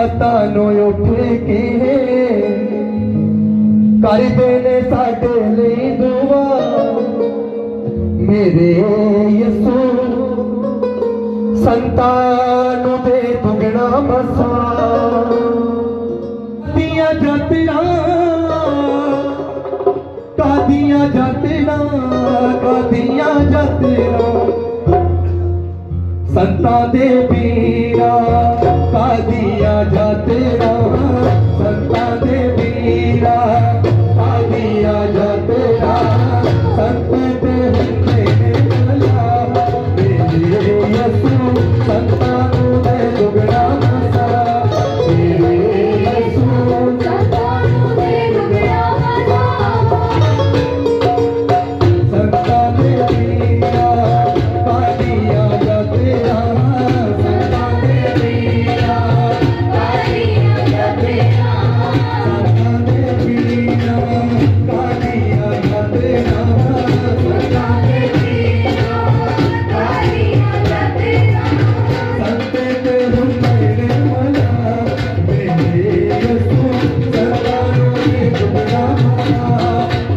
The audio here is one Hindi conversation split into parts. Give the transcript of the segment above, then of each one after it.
रातां नूं उठ के करदे ने साडे लई दुआ मेरे यसू संतान दे दुगना बसा दिया जातिरा कादियां जातिरा कादियां जातिरा संता दे पीरा कादियां जातिरा संता दे पीरा कादियां जातिरा संत दे हुंदे ने भला मेरे यसू संतानों दे दुगना बसा मेरे यसू संतानों दे दुगना बसा संता दे पीरा कादियां जातिरा संता दे पीरा कादियां जातिरा संता दे पीरा कादियां जातिरा संता दे पीरा कादियां जातिरा संत ते हुंदे ने भला मेरे यसू संतानों दे दुगना बसा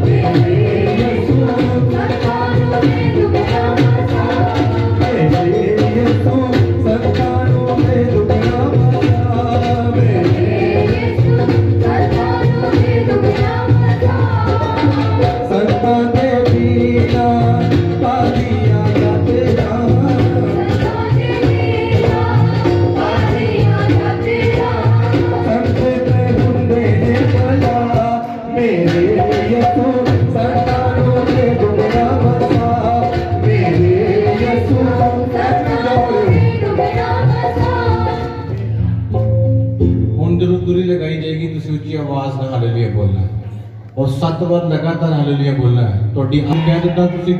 मेरे यसू संतानों दे दुगना बसा मेरे यसू संतानों दे दुगना बसा मेरे यसू संतानों दे दुगना बसा संता दे पीरा कादियां जातिरा संता दे पीरा कादियां जातिरा संत ते हुंदे ने भला मेरे यसू संतानों दे दुगना बसा मेरे यसू संतानों दे दुगना बसा ਹੁਣ ਜਦੋਂ ਦੂਰੀ ਲਗਾਈ ਜਾਏਗੀ ਤੁਸੀਂ ਉੱਚੀ ਆਵਾਜ਼ ਨਾਲ ਹਾਲੇਲੂਇਆ ਬੋਲਣਾ ਹੈ और 7 बार लगातार हालेलुया बोलना है ਤੁਹਾਡੀ ਕਹ ਦਿੱਤਾ ਤੁਸੀਂ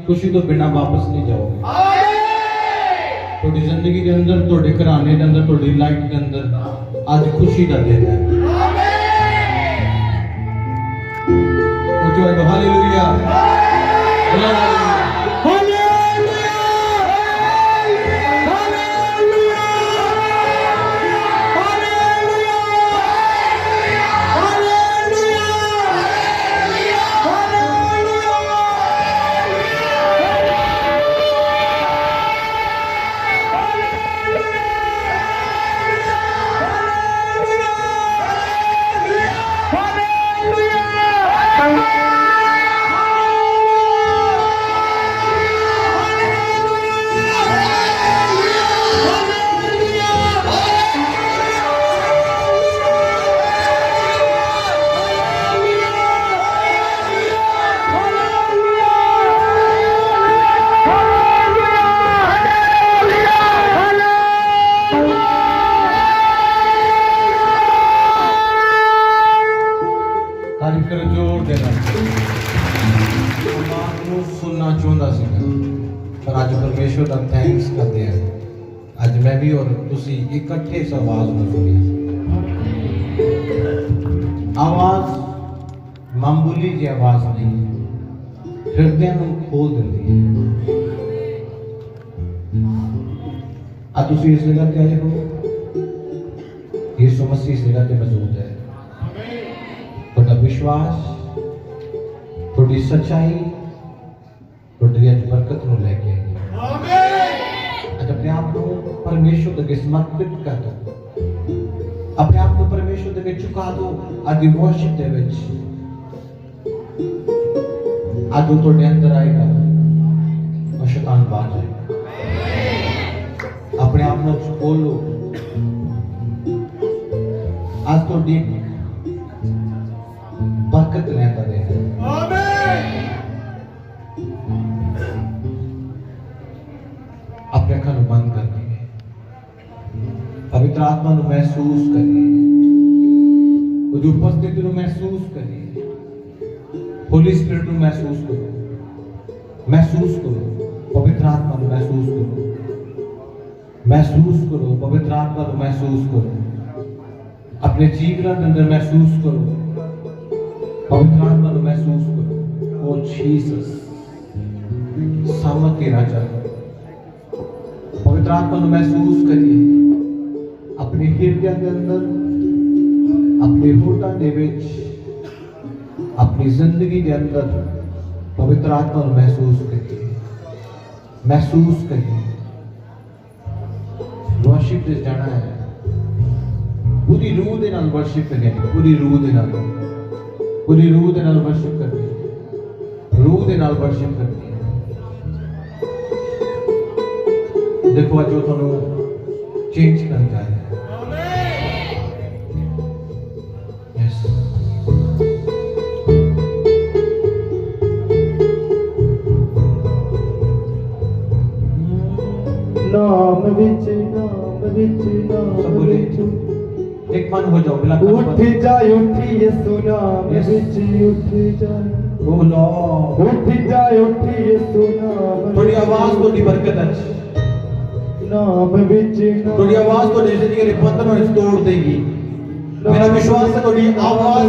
ਖੁਸ਼ੀ ਤੋਂ ਬਿਨਾਂ ਵਾਪਸ ਨਹੀਂ ਜਾਓਗੇ ਤੁਹਾਡੀ ਜ਼ਿੰਦਗੀ ਦੇ ਅੰਦਰ ਤੁਹਾਡੇ ਘਰਾਣੇ ਦੇ ਅੰਦਰ ਤੁਹਾਡੀ ਲਾਈਫ ਦੇ ਅੰਦਰ ਅੱਜ ਖੁਸ਼ੀ ਦਾ ਦਿਨ ਹੈ ਉੱਚੀ ਆਵਾਜ਼ ਨਾਲ ਹਾਲੇਲੂਇਆ तारीफ करो जोर देना ਨੂੰ ਸੁਣਨਾ ਚਾਹੁੰਦਾ ਸੀ ਪਰ ਅੱਜ ਪਰਮੇਸ਼ਵਰ ਦਾ ਥੈਂਕਸ ਕਰਦੇ ਹਾਂ ਅੱਜ ਮੈਂ ਵੀ ਔਰ ਤੁਸੀਂ ਇਕੱਠੇ ਇਸ ਆਵਾਜ਼ ਨੂੰ ਸੁਣੀ ਆਵਾਜ਼ ਮਾਮੂਲੀ ਜਿਹੀ ਆਵਾਜ਼ ਨਹੀਂ ਹਿਰਦਿਆਂ ਨੂੰ ਖੋਲ ਦਿੰਦੀ ਹੈ ਅੱਜ ਤੁਸੀਂ ਇਸ ਜਗ੍ਹਾ ਤੇ ਆਏ ਹੋ ਯਿਸੂ ਮਸੀਹ ਇਸ ਜਗ੍ਹਾ ਤੇ ਮੌਜੂਦ ਹੈ ਤੁਹਾਡਾ ਵਿਸ਼ਵਾਸ ਤੁਹਾਡੀ ਸੱਚਾਈ ਤੁਹਾਡੀ ਅੱਜ ਬਰਕਤ ਨੂੰ ਲੈ ਕੇ ਆਈ ਆਮੀਨ ਅੱਜ ਆਪਣੇ ਆਪ ਨੂੰ ਪਰਮੇਸ਼ਵਰ ਦੇ ਅੱਗੇ ਸਮਰਪਿਤ ਕਰ ਦਿਓ ਆਪਣੇ ਆਪ ਨੂੰ ਪਰਮੇਸ਼ਵਰ ਦੇ ਅੱਗੇ ਝੁਕਾ ਦਿਓ ਅੱਜ ਦੀ ਵਰਸ਼ਿਪ ਦੇ ਵਿੱਚ ਅੱਜ ਉਹ ਤੁਹਾਡੇ ਅੰਦਰ ਆਏਗਾ और शैतान बाहर जाएगा अपने आप में खोलो आज ਤੁਹਾਡੀ बरकत लेता दे अपने अखा बंद करके पवित्र आत्मा को महसूस करिए उपस्थिति को महसूस करिए होली स्पिरिट को महसूस करो पवित्र आत्मा को महसूस करो पवित्र आत्मा को महसूस करो अपने जीवन के अंदर महसूस करो पवित्र आत्मा को महसूस करो ओ जीसस सामर्थ के राजा पवित्र आत्मा को महसूस करिए अपने अपने हृदय के अंदर, अपने होठा दे विच, अपनी जिंदगी के अंदर पवित्र आत्मा महसूस करिए, महसूस करिए। वर्शिप से जाना है, पूरी रूह दे नाल वर्शिप करनी है, पूरी रूह दे नाल, पूरी रूह दे नाल वर्शिप करनी है, रूह दे नाल वर्शिप करनी है। देखो आज वो तुहानू चेंज करना जा रहा है। यस, नाम विच नाम विच नाम सब बोले, विच एक मन हो जाओ, बिला उठ जा उठी यीशु नाम Yes. विच उठ जा बोलो, उठ जा उठी यीशु नाम थोड़ी आवाज थोड़ी बरकत अच्छी, नाम विच थोड़ी आवाज तो जिंदगी के बंधन और तोड़ देगी। मेरा विश्वास है थोड़ी आवाज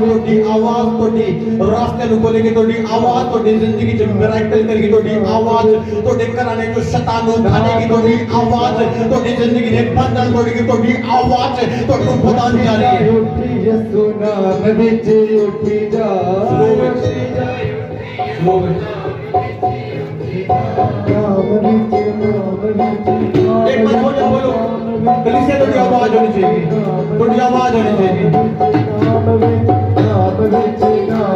थोड़ी रास्ते को खोलेगी, थोड़ी आवाज थोड़ी जिंदगी में मिराकल करेगी, थोड़ी आवाज थोड़े घराने जो शैतान को खानेगी, थोड़ी आवाज थोड़ी जिंदगी में बंधन तोड़ेगी, थोड़ी आवाज थोड़ी पता नहीं आ रही है। उठी यीशु नाम विच उठी जा स्लो विच, स्लो विच, नाम विच एक बार हो जाओ, बोलो कलीसिया, थोड़ी आवाज होनी चाहिए, थोड़ी आवाज होनी चाहिए,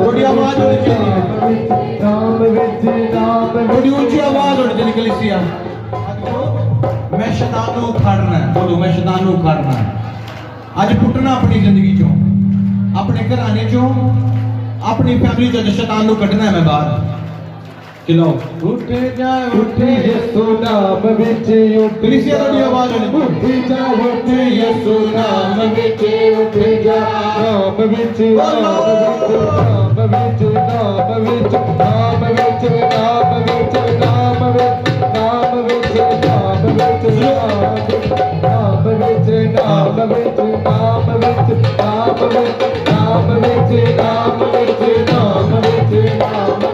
थोड़ी आवाज होनी चाहिए, थोड़ी ऊंची आवाज होनी चाहिए कलीसिया। मैं शैतान को उखाड़ना है, बोलो मैं शैतान को उखाड़ना है, आज पुटना अपनी जिंदगी चो, अपने घराने चो, अपनी फैमिली चो शैतान को कटना है मैं बाहर। चलो उठ जा उठ यीशु नाम विच उठ कलीसिया, थोड़ी आवाज होनी चाहिए। उठ जा उठ यीशु नाम विच उठ जा नाम विच नाम विच नाम विच नाम विच नाम विच नाम विच नाम विच नाम विच नाम विच नाम विच नाम विच नाम विच नाम विच नाम विच नाम विच नाम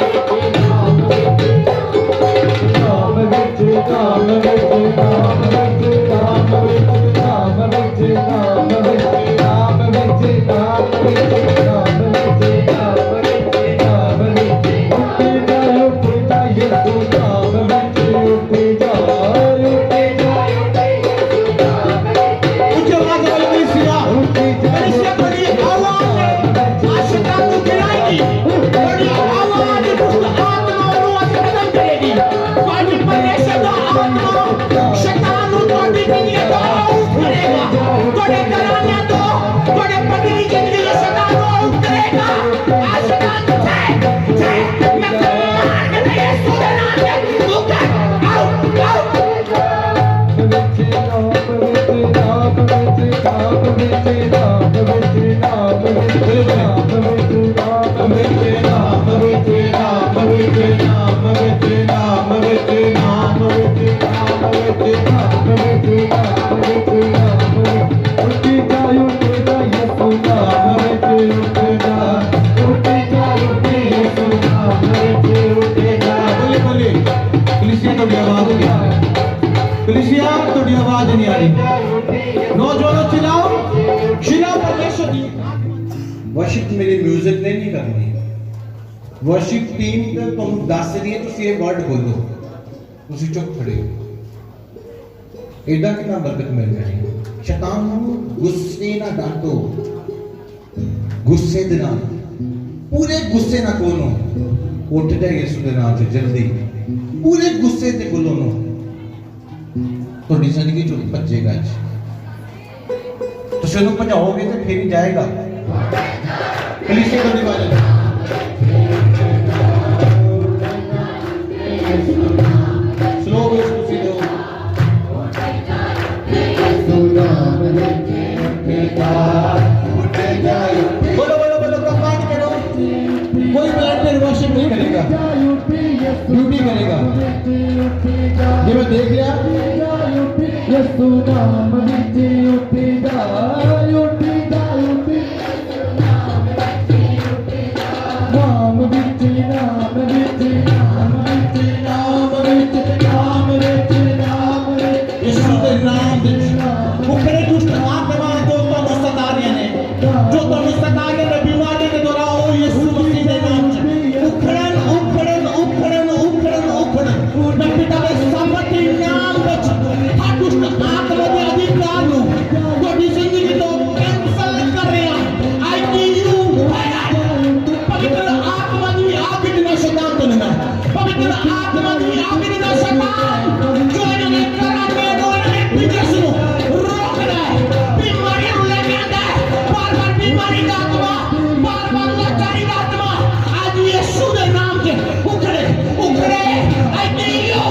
वर्शिप मेरे म्यूजिक ने नहीं करनी, वर्शिप टीम तो तुम दस रही है, तुम ये वर्ड बोलो, तुम चुप खड़े हो, एडा कितना बरकत मिल जानी। शैतान को गुस्से ना डांटो, गुस्से दे नाल, पूरे गुस्से ना बोलो, उठ जाए यीशु दे नाम से जल्दी, पूरे गुस्से से बोलो नो, तो जिंदगी चो भजेगा। तो शुरू भजाओगे तो फिर ही जाएगा। कलीसिया को निभाना स्लो सीधो बोलो बोलो बोलो कंपाउंड करो, कोई वॉलंटियर वर्शिप नहीं करेगा, ड्यूटी करेगा। ये मैं देख लिया, यीशु नाम विच उठ जा उठ जा उठ नाम विच नाम विच नाम विच नाम विच नाम विच नाम विच यीशु के नाम विच मुकरे दुष्ट आत्मा ਤੁਹਾਨੂੰ ਸਤਾਏ ਨੇ ਬਿਮਾਰੀ ਦੇ ਦੁਆਰਾ ਉਹ ਯਿਸੂ ਮਸੀਹ ਦੇ ਨਾਮ ਚ ਉਖੜਨ ਉਖੜਨ ਉਖੜਨ ਉਖੜਨ ਉਖੜਨ ਮੈਂ ਪਿਤਾ ਦੇ ਸਾਮਰਥੀ ਨਾਮ ਵਿੱਚ ਹਰ ਦੁਸ਼ਟ ਆਤਮਾ ਦੇ ਅਧਿਕਾਰ ਨੂੰ ਤੁਹਾਡੀ ਜ਼ਿੰਦਗੀ ਤੋਂ ਕੈਂਸਲ ਕਰ ਰਿਹਾ ਆਈ ਨੀਡ ਯੂ ਪਵਿੱਤਰ ਆਤਮਾ ਦੀ ਆਗਿਆ ਨਾਲ ਸ਼ੈਤਾਨ ਤੋਂ ਨਾ ਪਵਿੱਤਰ ਆਤਮਾ ਦੀ ਆਗਿਆ ਨਾਲ ਸ਼ੈਤਾਨ ਜੋ ਇਹਨਾਂ ਨੇ ਕਰਾਂ ਦੇ ਦੋ ਇਹਨਾਂ ਨੇ ਬਿਜਨਸ ਨੂੰ ਰੋਕ ਰਿਹਾ ਬਿਮਾਰੀ ਨੂੰ ਲੈ ਕੇ ਆਂਦਾ ਬਾਰ ਬਾਰ ਬਿਮਾਰੀ ਦਾ ਆਤਮਾ ਬਾਰ ਬਾਰ ਲਾਚਾਰੀ ਦਾ ਆਤਮਾ ਅੱਜ ਯਿਸੂ ਦੇ ਨਾਮ ਚ ਉਖੜੇ ਉਖੜੇ ਆਈ ਨੀਡ ਯੂ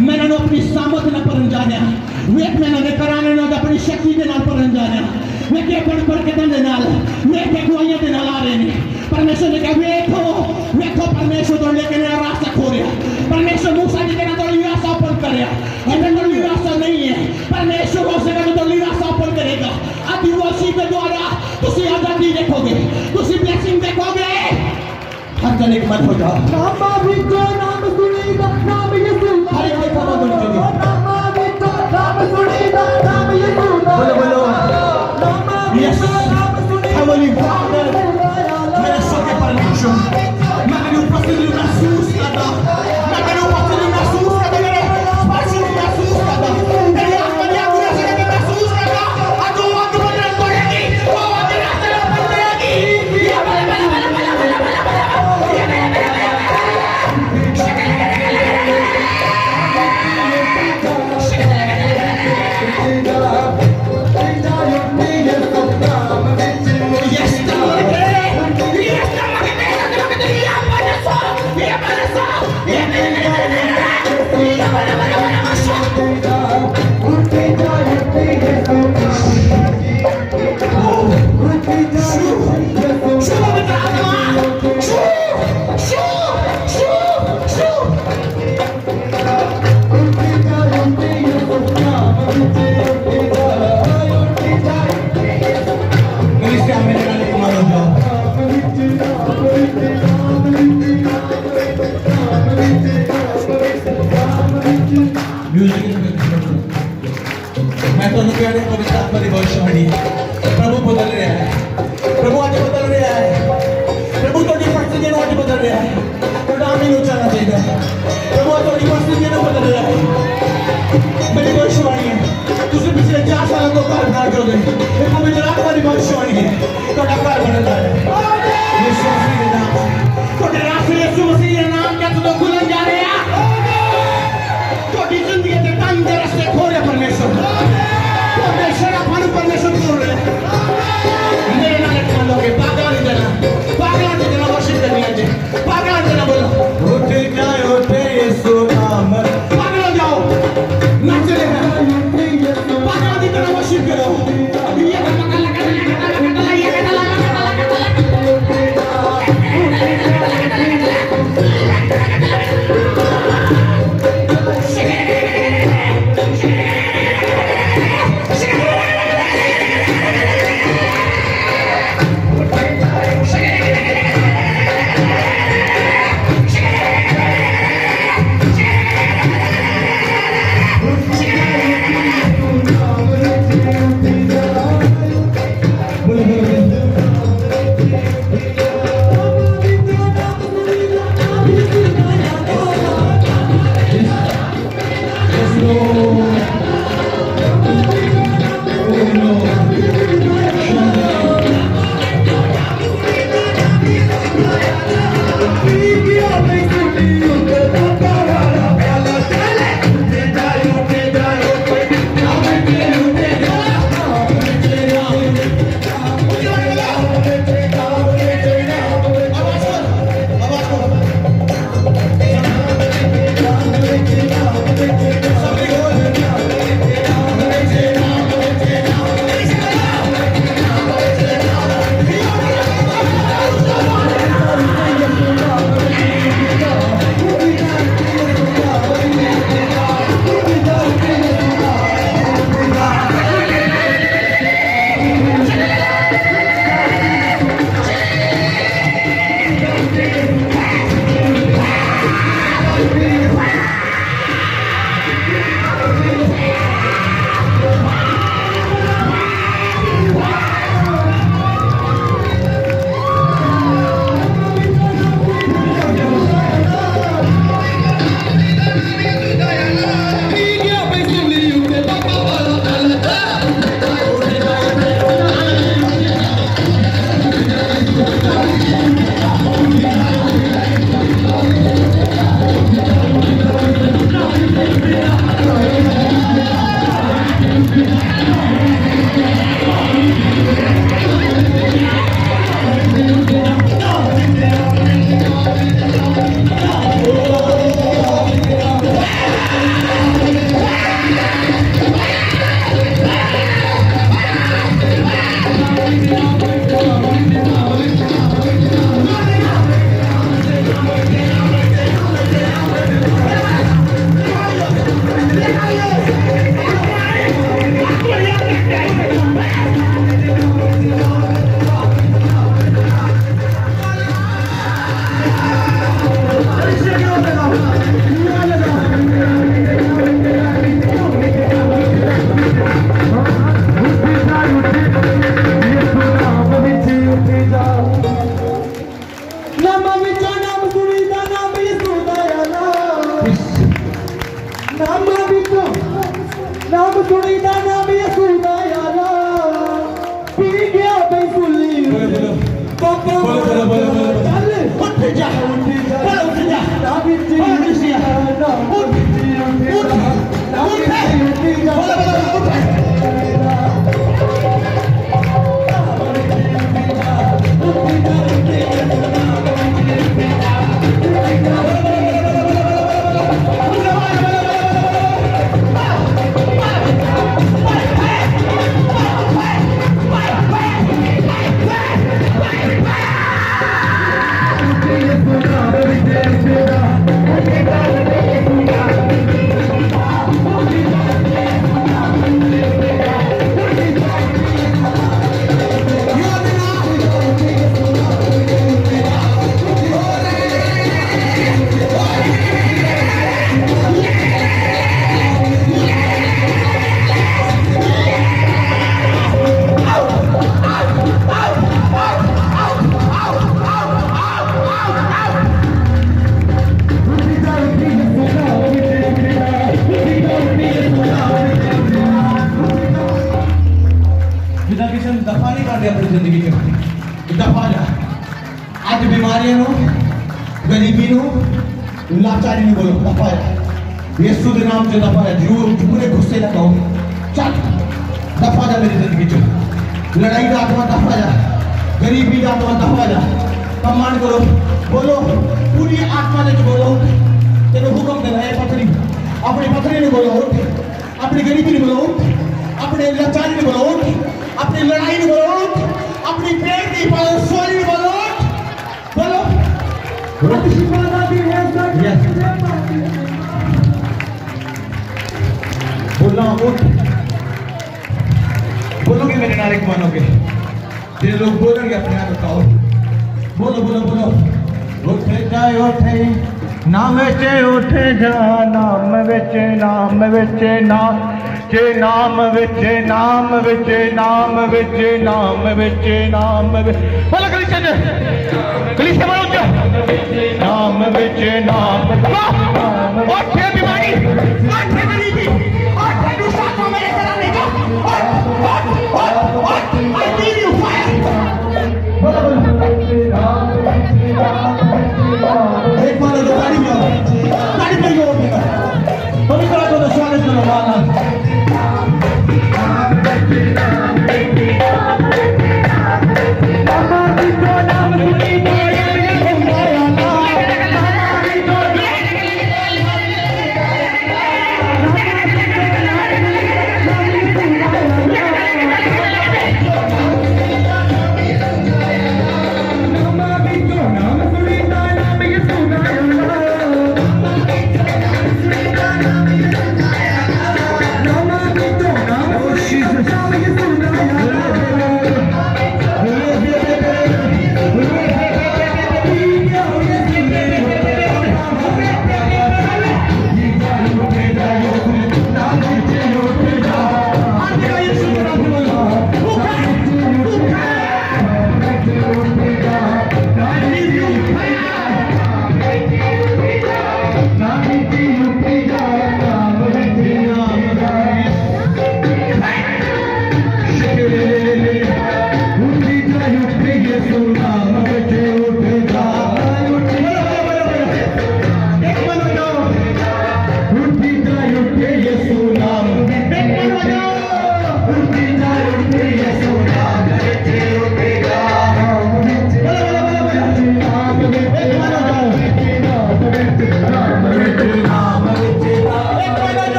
मैं इन्होंने अपनी सामर्थ न परन जाने वेट में इन्होंने कराने न अपनी शक्ति के नाल परन जाने मैं क्या पढ़ के दे नाल मैं क्या गुआइयां दे नाल आ रहे ने परमेश्वर ने कहा वेखो परमेश्वर तो लेके मेरा रास्ता खोलिया परमेश्वर मूसा जी के ना तो रास्ता ओपन करेगा इधर तो रास्ता नहीं है परमेश्वर हो सके तो रास्ता ओपन करेगा आदिवासी के द्वारा तुसी आजादी देखोगे तुसी ब्लेसिंग देखोगे हर जन एक मन हो जाओ नाम भी जो नाम सुनेगा नाम यीशु हरे हरे खबर बोल चुकी नाम भी जो नाम सुनेगा नाम यीशु बोलो यस हेवनली फादर मेरे सके परमेश्वर मैं तेरी उपस्थिति महसूस करता मैं तेरी उपस्थिति महसूस करता मेरे स्पर्श महसूस करता तेरी आत्मा की आत्मा से महसूस करता आज वो वक्त बदल पड़ेगी वो वक्त रास्ते बदल पड़ेगी ये मैं तो कहने पवित्र आत्मा की भविष्यवाणी प्रभु बदल रहा है ਤੁਹਾਡਾ ਘਰ ਬਣਦਾ ਹੈ ਯਿਸੂ ਮਸੀਹ ਦੇ ਨਾਮ ਤੁਹਾਡੇ ਰਾਸਤੇ ਯਿਸੂ ਮਸੀਹ ਦੇ ਨਾਮ ਕਿਆ ਤੋਂ ਖੁੱਲਣ ਜਾ ਰਹੇ ਆ ਤੁਹਾਡੀ ਜ਼ਿੰਦਗੀ ਦੇ ਟਾਈਮ ਦੇ ਰਸਤੇ ਖੋਲੇ ਪਰਮੇਸ਼ਰ ਤੁਹਾਡੇ ਸ਼ਰਾਫਾਂ ਨੂੰ ਪਰਮੇਸ਼ਰ ਖੋਲ ਰਿਹਾ ਮੇਰੇ ਨਾਲ ਖੋਲੋਗੇ ਪਾਗਲਾਂ ਦੀ ਤਰ੍ਹਾਂ ਵਰਸ਼ਿਪ ਕਰਨੀ ਹੈ ਜੀ ਪਾਗਲਾਂ ਦੀ ਤਰ੍ਹਾਂ ਬੋਲੋ ਉੱਠ ਜਾਓ ਤੇ ਯਿਸੂ ਨਾਮ ਪਾਗਲਾਂ ਜਾਓ नाच रहे हैं पागल की तरह वर्शिप करो ये पकड़ लगा ये आज बीमारी नो गरीबी नो लाचारी नो बोलो दफाया यीशु के नाम से दफाया जो पूरे गुस्से ना कहो चल दफा जा मेरी जिंदगी चो लड़ाई का आत्मा दफा जा गरीबी का आत्मा दफा जा कमांड करो बोलो पूरी आत्मा ने बोलो तेरे हुक्म दे रहा है पथरी अपनी पथरी ने बोलो अपनी गरीबी ने बोलो अपने लाचारी ने बोलो अपनी लड़ाई ने बोलो अपनी पेट की सोरी ने बोलो बोलो बोलना उठ बोलोगे मेरे नारे को मानोगे जिन लोग बोलेंगे अपने आप बताओ बोलो बोलो बोलो उठे जाए उठे नाम विच उठ जा नाम विच नाम विच नाम चे नाम विच नाम विच नाम विच नाम विच नाम बोलो कलीसिया बोलो जा नाम विच नाम उठे बीमारी उठे गरीबी उठे दुष्ट को मेरे कराने का I need you fire एक बार तो गाड़ी में हो गया अभी करा तो स्वागत करो वाला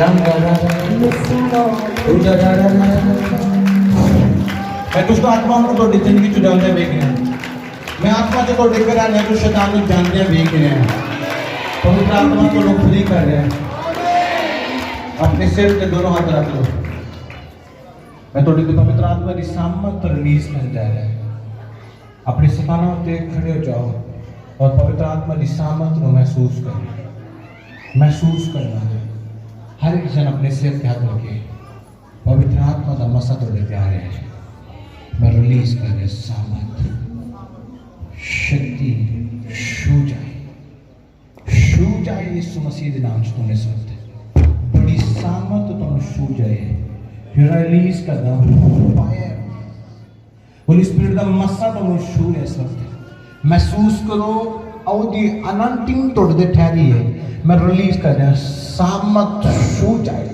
मैं दुष्ट आत्माओं को तो जिंदगी चुराने बेच रहे हैं। मैं आत्मा जो तो लेकर आया तो शैतान को जानते बेच रहे हैं। पवित्र आत्मा को लोग फ्री कर रहे हैं। अपने सिर के दोनों हाथ रख लो। मैं थोड़ी देर पवित्र आत्मा की सामत रिलीज कर जा रहा है। अपने स्थानों पे खड़े हो जाओ और पवित्र आत्मा की सामत को महसूस करना है। हर एक जन अपने सिर पे हाथ रखे। पवित्र आत्मा का मसा थोड़े प्यारे है। मैं रिलीज कर रहा सामत शक्ति छू जाए यीशु मसीह के नाम से तुमने सुनते बड़ी सामत तुम छू जाए। फिर रिलीज कर रहा होली स्पिरिट का मसा तुम छू रहे इस वक्त महसूस करो और दी अनंटिंग तोड़ते ठहरी है। मैं रिलीज कर रहा सामत छू जाए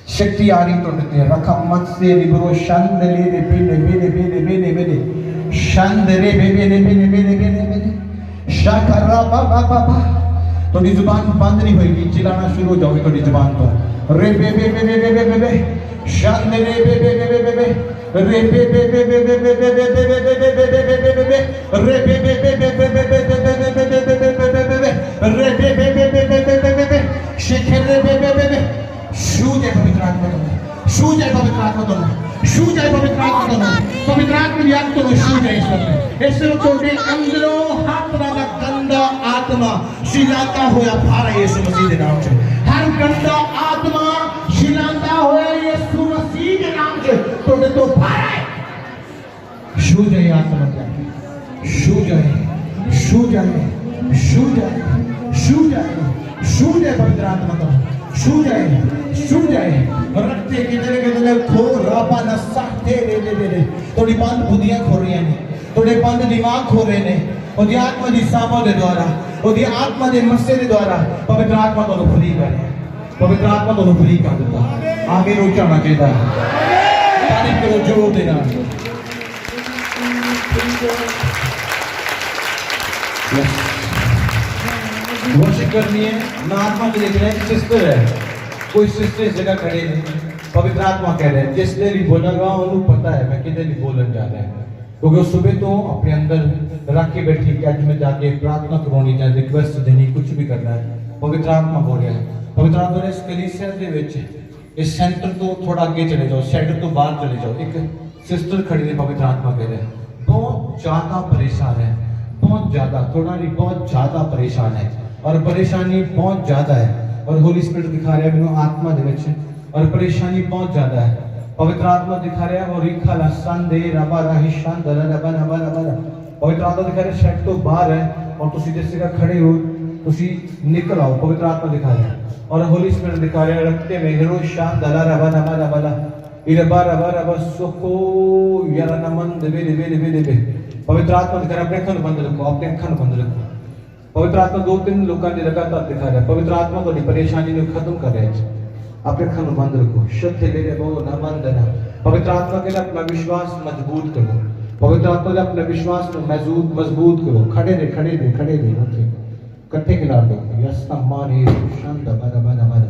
शक्ति आ रही तोड़ते रखा मत से लिबरो शांत ले रे बेले बेले बेले बेले बेले शांत रे बेले बेले बेले बेले बेले शाकरा बाबा बाबा थोड़ी जुबान बंद नहीं होगी चिल्लाना शुरू हो जाओगे थोड़ी जुबान पर रे बे बे बे बे बे बे शांत रे बे बे बे बे बे रे बे बे बे बे बे बे बे बे रे बे बे बे बे बे रे बे बे बे बे शेखर रे बे बे बे शू जाए पवित्र आत्मा तुम शू जाए पवित्र आत्मा तुम शू जाए पवित्र आत्मा तुम पवित्र आत्मा की आत्मा तुम शू जाए इस वक्त छोटे अंदरों हाथ रखा गंदा आत्मा शिलाता होया भारा यीशु मसीह के नाम से हर गंदा आत्मा शिलाता होया यीशु मसीह के नाम से छोटे तो भारा है शू जाए आत्मा क्या शू जाए शू जाए शू जाए शू जाए शू जाए पवित्र आत्मा तुम शू जाए रखते कितने खो रापा नसा तेरे दे थोड़ी बंद बुद्धियां खो रही हैं थोड़े बंद दिमाग खो रहे ने और आत्मा की सामो के द्वारा और आत्मा के मस्से के द्वारा पवित्र आत्मा को फ्री करे पवित्र आत्मा को फ्री कर देता आगे रुक जाना चाहिए तारीफ करो जोर देना वर्शिप करनी है ना आत्मा को देख रहे हैं सिस्टर है कोई सिस्टर इस जगह खड़े नहीं पवित्र आत्मा कह रहे हैं जिसने भी बोलेगा उन्हें पता है मैं किधर भी बोलने जा रहा है क्योंकि सुबह तो अपने अंदर रख के बैठी कैच में जाके प्रार्थना करवानी चाहे रिक्वेस्ट देनी कुछ भी करना है पवित्र आत्मा बोल रहा है पवित्र आत्मा ने इस कलीसिया के विच इस सेंटर तो थोड़ा आगे चले जाओ सेंटर तो बाहर चले जाओ एक सिस्टर खड़ी है पवित्र आत्मा कह रहे हैं बहुत ज्यादा परेशान है बहुत ज्यादा थोड़ा नहीं बहुत ज्यादा परेशान है और परेशानी बहुत ज्यादा है और होली स्पिरिट दिखा रहा है मेनू आत्मा दे विच और परेशानी बहुत ज्यादा है पवित्र आत्मा दिखा रहा है और इखा लसन दे रबा राहिशान दर रबा रबा रबा पवित्र आत्मा दिखा रहा है शेड तो बाहर है और तुसी जिस जगह खड़े हो तुसी निकल आओ पवित्र आत्मा दिखा रहा है और होली स्पिरिट दिखा रहा है रखते में हिरो शान दला रबा रबा रबा इरबा रबा रबा सुको यार नमन देवे देवे देवे देवे पवित्र आत्मा दिखा रहा है अपने अखन बंद रखो अपने अखन बंद रखो पवित्र आत्मा 2-3 लोगों ने लगातार दिखा रहा है पवित्र आत्मा को परेशानी ने खत्म कर रहा है अपने खन बंद रखो शक्ति ले रहे वो न बंद ना पवित्र आत्मा के लिए अपना विश्वास मजबूत करो पवित्र आत्मा के अपने विश्वास को मजबूत करो खड़े रहे इकट्ठे खिला दो यस मारे शांत बना बना बना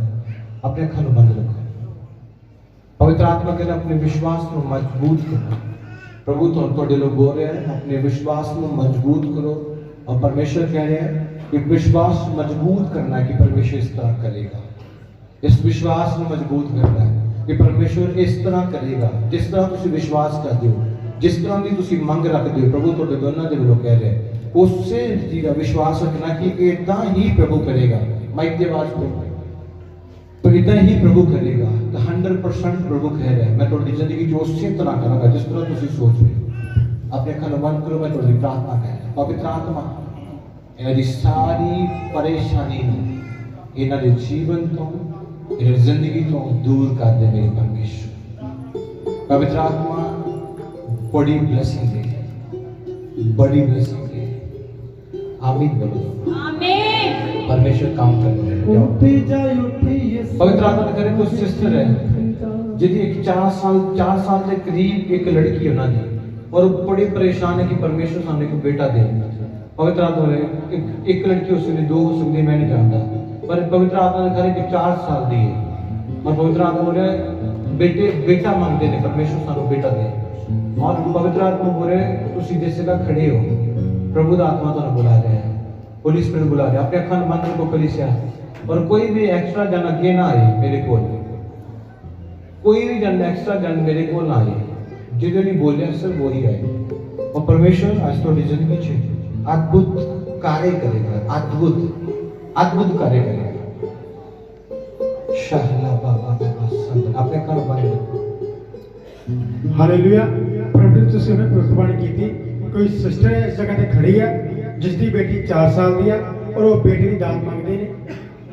अपने खन बंद रखो पवित्र आत्मा के लिए अपने विश्वास को मजबूत करो प्रभु तो लोग बोल रहे हैं अपने विश्वास को मजबूत करो और परमेश्वर कह रहे हैं कि विश्वास मजबूत करना है कि परमेश्वर इस तरह करेगा इस विश्वास को मजबूत करना है कि परमेश्वर इस तरह करेगा जिस तरह तुम विश्वास करते हो जिस तरह की तुम मंग रखते हो प्रभु तो दोनों के लोग कह रहे हैं उससे जीरा विश्वास रखना कि इतना ही प्रभु करेगा माइक के आवाज पे तो इतना ही प्रभु करेगा 100% प्रभु कह रहे हैं मैं थोड़ी जिंदगी जो उसी तरह करूंगा जिस तरह तुम सोच रहे हो अपने खन बंद करो मैं थोड़ी प्रार्थना कर पवित्र आत्मा इन्हां सारी परेशानी इन्हां दे जीवन तो इन्हां जिंदगी तो दूर कर दे मेरे परमेश्वर पवित्र आत्मा बड़ी ब्लेसिंग दे बड़ी ब्लेसिंग दे आमीन बोलो आमीन परमेश्वर काम कर रहे हैं पवित्र आत्मा करे कोई सिस्टर है जिदी एक 4 साल के करीब एक लड़की होना दी और बड़े परेशान है कि परमेश्वर सामने को बेटा दे पवित्र आत्मा एक लड़की हो सकती 2 हो सकती मैं नहीं जानता पर पवित्र आत्मा ने कहा कि 4 साल दी है और पवित्र आत्मा बोल रहा है बेटे बेटा मांगते ने परमेश्वर सानू बेटा दे और पवित्र आत्मा बोल रहे तुसी जैसे का खड़े हो प्रभु दा आत्मा तो बुला रहे हैं होली स्पिरिट बुला रहे अपने अखंड मंदिर को कलीसिया और कोई भी एक्स्ट्रा जन अगे ना आए मेरे को कोई भी जन एक्स्ट्रा जन मेरे को ना आए जिधर नहीं बोले सिर्फ वही आए और परमेश्वर आज तो जिंदगी छे अद्भुत कार्य करेगा अद्भुत कार्य करेगा शाहला बाबा बाबा संत अपने घर बंद हालेलुया प्रभु ने तुसी उन्हें भविष्यवाणी की थी कोई सिस्टर इस जगह ते खड़ी है जिसकी बेटी 4 साल दी है और वो बेटी की दात मांगते ने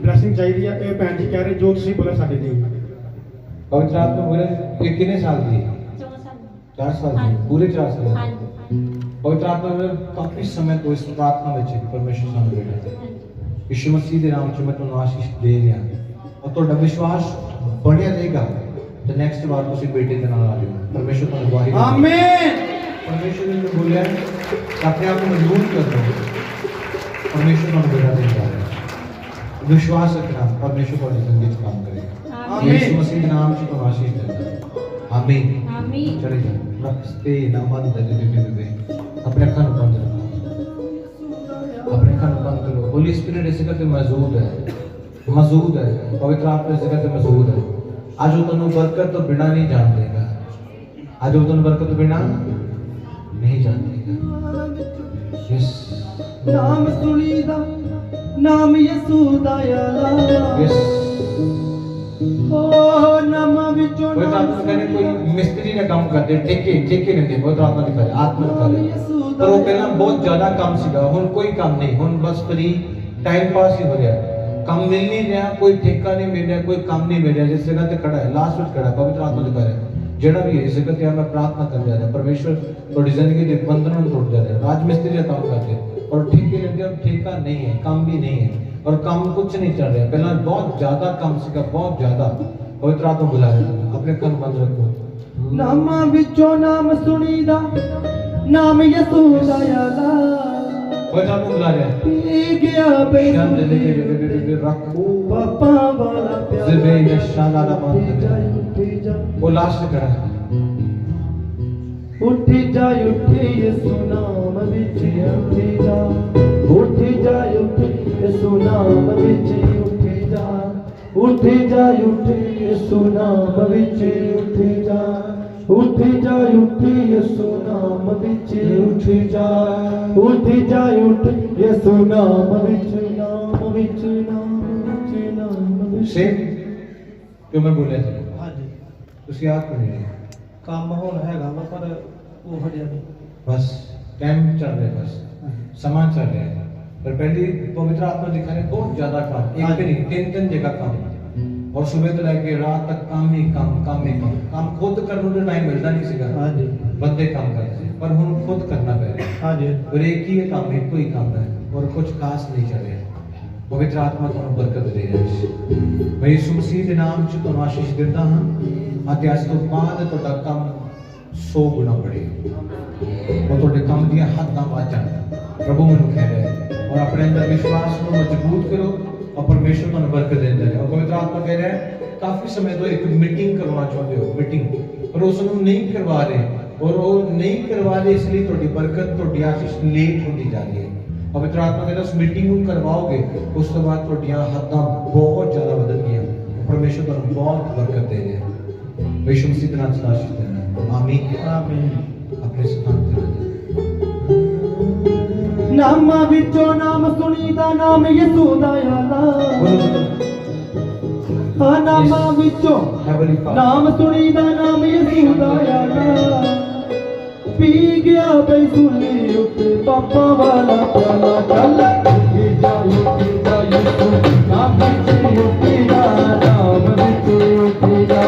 ब्लेसिंग चाहिए है ये भैन जी कह रहे जो तुसी बोला साडे दी पवित्र आत्मा बोले ये कितने साल की 4 साल की पूरे 4 साल पवित्र आत्मा बोले काफी समय तो इस प्रार्थना में छे परमेश्वर सामने बैठा यीशु मसीह के नाम में मैं तुम आशीष दे रहा और तो विश्वास बढ़िया रहेगा तो नेक्स्ट बार तुसी बेटे के नाम आ रहे हो परमेश्वर तुम्हें गवाही आमीन परमेश्वर ने बोला अपने आप को मजबूत कर दो परमेश्वर तुम्हें बेटा देगा विश्वास रखना परमेश्वर तुम्हारी जिंदगी में काम करेगा यीशु मसीह के नाम से तुम आशीष देना आमीन चले जाओ रखते नामन दे अपने खान बंद रखो अपने खान बंद करो होली स्पिरिट इस जगह पे मौजूद है पवित्र आत्मा इस जगह पे मौजूद है आज वो तुम बरकत तो बिना नहीं जान देगा आज वो तुम बरकत तो बिना नहीं जान देगा यस नाम सुनीदा नाम यीशु दा याला यस ओ नाम विचों पवित्र आत्मा कहने कोई मिस्त्री ने काम करते ठेके नहीं दे पवित्र आत्मा दिखा रहे आत्मा दिखा रहे पर वो पहला बहुत ज्यादा काम सीखा हुन कोई काम नहीं हुन बस फ्री टाइम पास ही हो गया काम मिल नहीं रहा कोई ठेका नहीं मिल रहा कोई काम नहीं मिल रहा जिस जगह पे खड़ा है लास्ट में खड़ा है पवित्र आत्मा दिखा रहा है जेड़ा भी है इस जगह पे मैं प्रार्थना कर जा रहा है परमेश्वर थोड़ी जिंदगी के बंधन टूट जा रहे हैं राजमिस्त्री का काम करते और ठेके लेते और ठेका नहीं है काम भी नहीं है और काम कुछ नहीं चल रहा है पहला बहुत ज्यादा काम सीखा बहुत ज्यादा पवित्र आत्मा बुला रहे हैं अपने कान बंद रखो नामा विचों नाम सुनीदा नाम यीशु दा याला पवित्र आत्मा बुला रहे हैं पी गया शांत बेसुरी रखो पापा वाला प्यार ज़िबे यशाला दा बंद उठी जा वो लास्ट में खड़ा है उठी जा यीशु नाम विच उठी जा उठी जा यीशु नाम विच उठी जा उठी जा यीशु नाम विच उठी जा उठी जा यीशु नाम विच उठी जा उठी जा यीशु नाम विच नाम विच सेम जो मैं बोलिया ਸੀ ਹਾਂਜੀ ਤੁਸੀਂ ਆਪ ਕਰ ਰਹੇ ਕੰਮ ਹੁਣ ਹੈਗਾ ਵਾ ਪਰ ਉਹ ਹਜੇ ਨਹੀਂ बस टाइम चल रहा है बस समान चल रहा है पर पहले पवित्र आत्मा दिखा रहे बहुत ज्यादा काम एक दिन नहीं तीन जगह काम और सुबह से लेके रात तक काम ही काम खुद करने का टाइम मिलता नहीं सीगा ਹਾਂਜੀ बंदे काम करते थे पर हम खुद करना पड़ रहा है ਹਾਂਜੀ और एक ही काम है कोई काम है और कुछ खास नहीं चल रहा पवित्र आत्मा तुम बरकत दे रहा है मैं यीशु मसीह के नाम से तुम आशीष देता हाँ ਅਤੇ ਅੱਜ ਤੋਂ ਬਾਅਦ ਤੁਹਾਡਾ ਕੰਮ 100 ਗੁਣਾ बढ़ेगा और ਤੁਹਾਡੇ ਕੰਮ ਦੀਆਂ ਹੱਦਾਂ ਵੱਧ ਜਾਣ ਪ੍ਰਭੂ ਮੈਨੂੰ ਕਹਿ ਰਿਹਾ ਹੈ और अपने अंदर विश्वास को मजबूत करो और परमेश्वर ਤੁਹਾਨੂੰ बरकत देता है और पवित्र आत्मा कह रहा है काफी समय तो एक मीटिंग करवाना चाहते हो मीटिंग पर उस ਨੂੰ नहीं करवा रहे और वो नहीं करवा रहे इसलिए ਤੁਹਾਡੀ बरकत ਤੁਹਾਡੀ आशीष लेट होती जा रही है पवित्र आत्मा कहता उस मीटिंग को करवाओगे उस तो बाद ਤੁਹਾਡੀਆਂ ਹੱਦਾਂ ਬਹੁਤ ਜ਼ਿਆਦਾ ਵਧਣਗੀਆਂ परमेश्वर ਤੁਹਾਨੂੰ बहुत बरकत दे रहा है यीशु मसीह के नाम से आशीष देना आमीन ਆਮੀਨ अपने स्थान पर ਨਾਮਾਂ ਵਿੱਚੋਂ ਨਾਮ ਸੁਣੀਦਾ ਨਾਮ ਯਿਸੂ ਦਾ ਆਲਾ ਆ ਨਾਮਾਂ ਵਿੱਚੋਂ हेवनली फादर ਨਾਮ ਸੁਣੀਦਾ ਨਾਮ ਯਿਸੂ ਦਾ ਆਲਾ ਪੀ ਗਿਆ ਬੈਸੁਲੀ ਉੱਤੇ ਪਾਪਾ ਵਾਲਾ ਪਿਆਲਾ ਚੱਲ ਉੱਠੀ ਜਾ ਯਿਸੂ ਨਾਮ ਵਿੱਚ ਉੱਠੀ ਜਾ ਨਾਮ ਵਿੱਚ ਉੱਠੀ ਜਾ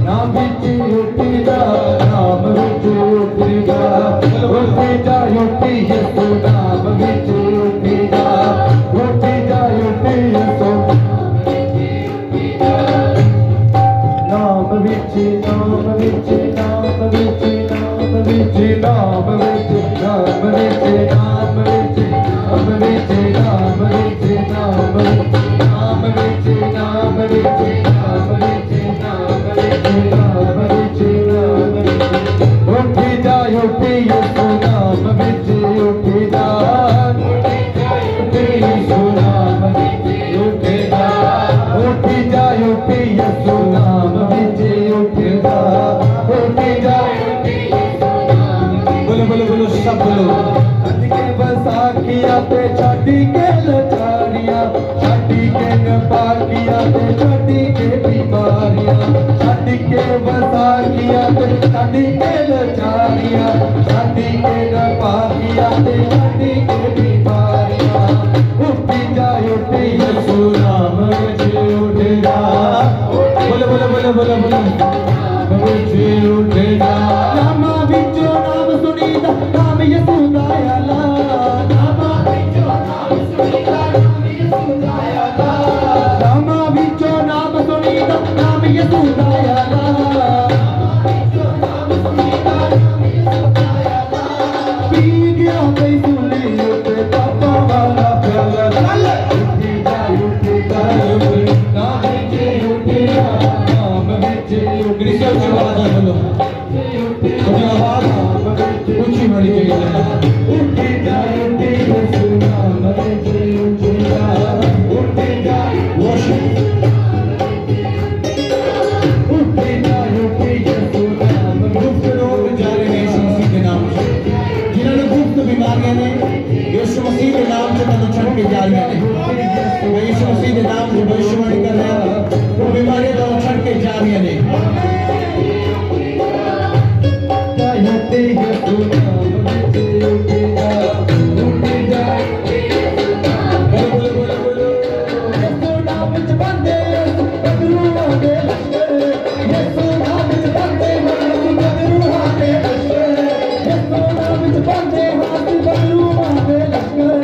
ਨਾਮ ਵਿੱਚ ਉੱਠੀ ਜਾ ਨਾਮ ਵਿੱਚ ਉੱਠੀ ਜਾ ਉੱਠੀ ਜਾ ਉੱਠੀ ਯਿਸੂ ਨਾਮ ਵਿੱਚ ਉੱਠੀ ਜਾ ਉੱਠੀ ਜਾ ਉੱਠੀ ਯਿਸੂ ਨਾਮ ਵਿੱਚ ਨਾਮ ਵਿੱਚ ਨਾਮ ਵਿੱਚ ਨਾਮ ਵਿੱਚ ਨਾਮ ਵਿੱਚ ਨਾਮ ਵਿੱਚ ਨਾਮ ਵਿੱਚ ਨਾਮ ਵਿੱਚ ਨਾਮ ਵਿੱਚ ਨਾਮ ਵਿੱਚ ਨਾਮ ਵਿੱਚ ਨਾਮ ਵਿੱਚ ਨਾਮ ਵਿੱਚ नाम विच उठेगा यीशु नाम विच उठेगा उठी जा यीशु नाम विच उठेगा उठी जा बोलो बोलो बोलो सब बोलो छड्ड के बसाखिया ते छड्डी के लचारियां छड्डी के नपाकिया ते छड्डी के बीमारियां छड्ड के बसाखिया ते छड्डी के लचारियां छड्डी के नपाकिया ते छड्डी के बीमारियां उठी जा यीशु नाम विच उठेगा बोलो बोलो बोलो बोलो बोलो विच उठेगा नामा विचों नाम सुनीदा नाम यीशु दा आला नामा विचों नाम सुनीदा नाम यीशु दा आला नामा विचों नाम सुनीदा नाम यीशु दा आला पी गया कई सुनी उते पापा वाला प्याला उठी जा नाम विच उठेगा नाम विच कृष्ण की आवाज है बोलो अपनी आवाज ऊंची होनी चाहिए उठी जा यीशु नाम विच उठेगा उठी जा वर्शिप उठी जा यीशु नाम गुप्त रोग जा रहे हैं यीशु मसीह के नाम से जिन्होंने गुप्त बीमारियां ने यीशु मसीह के नाम से बंद छड़ के जा रही हैं मैं यीशु मसीह के नाम से भविष्यवाणी कर रहा हूं वो बीमारियां तो छड़ के जा रही हैं यीशु नाम विच उठेगा उठी जा बोलो बोलो बोलो यीशु नाम विच बंदे बदरू आंदे लश्कर यीशु नाम विच बंदे बदरू आंदे लश्कर यीशु नाम विच बंदे बदरू आंदे लश्कर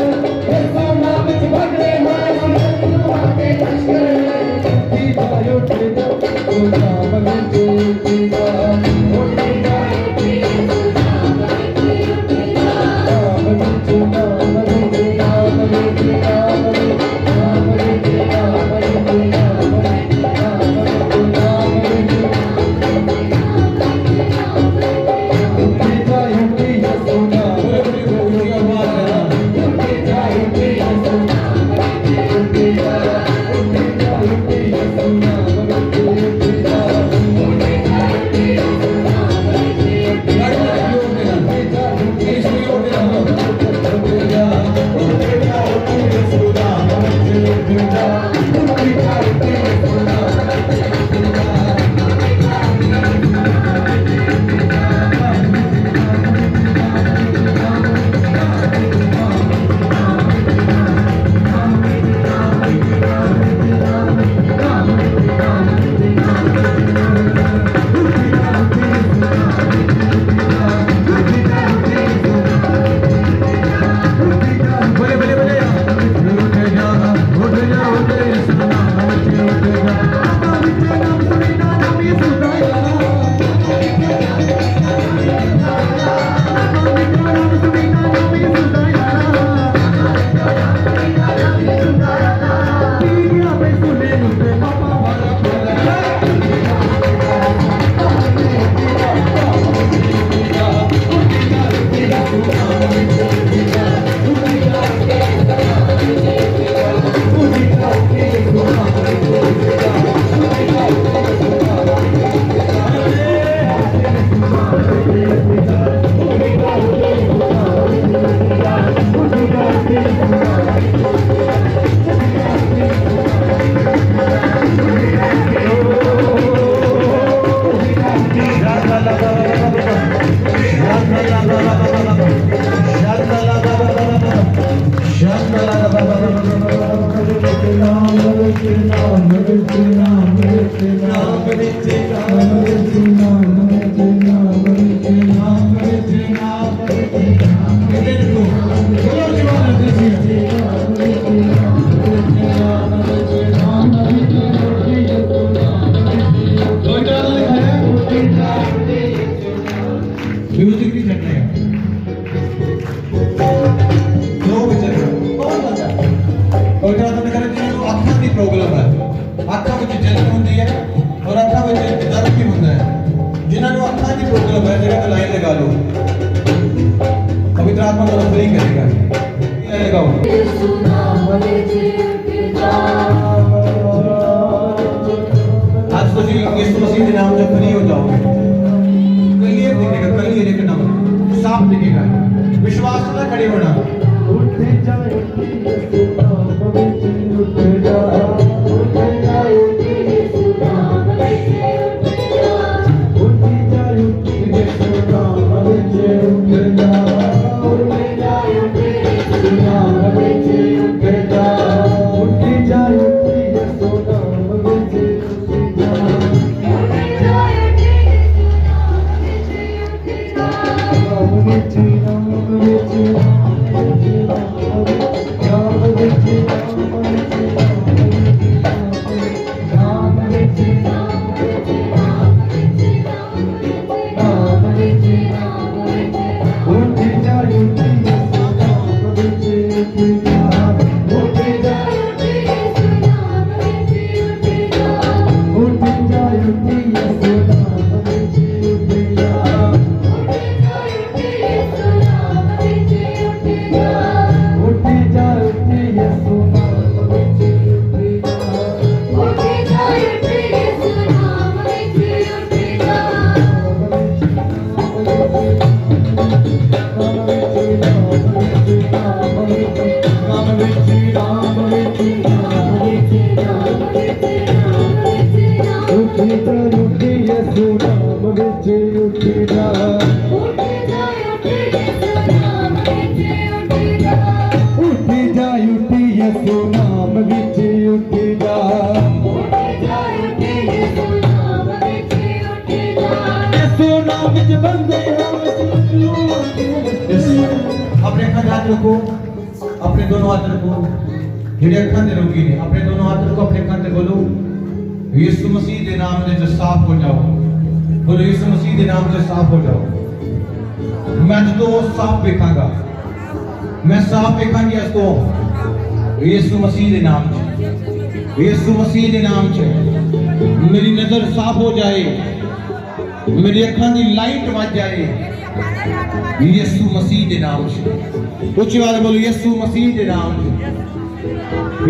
यीशु नाम विच बंदे बदरू आंदे लश्कर उठी जा यीशु नाम विच उठेगा उठी जा म्यूजिक नहीं चल रहा है दो बजे कौन बजा और जरा तुमने कहा कि जो आँखों की प्रॉब्लम है आँखों में जलन होती है और आँखों में दर्द भी होता है जिन्होंने आँखों की प्रॉब्लम है जगह तो लाइन लगा लो लगाओ। आज तो जी यीशु मसीह के नाम से फ्री हो जाओगे। क्लियर दिखेगा, क्लियर एक नाम साफ दिखेगा। विश्वास से खड़े होना। अपने हाथ रखो, अपने दोनों हाथ रखो। जिहड़े अखां दे रोगी ने अपने दोनों हाथ रखो, अपने अखां ते बोलो यीशु मसीह के नाम से साफ हो जाओ। बोलो यीशु मसीह के नाम से साफ हो जाओ। मैं तो साफ देखांगा, मैं साफ देखांगी अज तो यीशु मसीह के नाम से। यीशु मसीह के नाम से मेरी नजर साफ हो जाए, मेरी अखां दी लाइट बच जाए यीशु मसीह के नाम से। उच्ची आवाज बोलो यीशु मसीह के नाम से।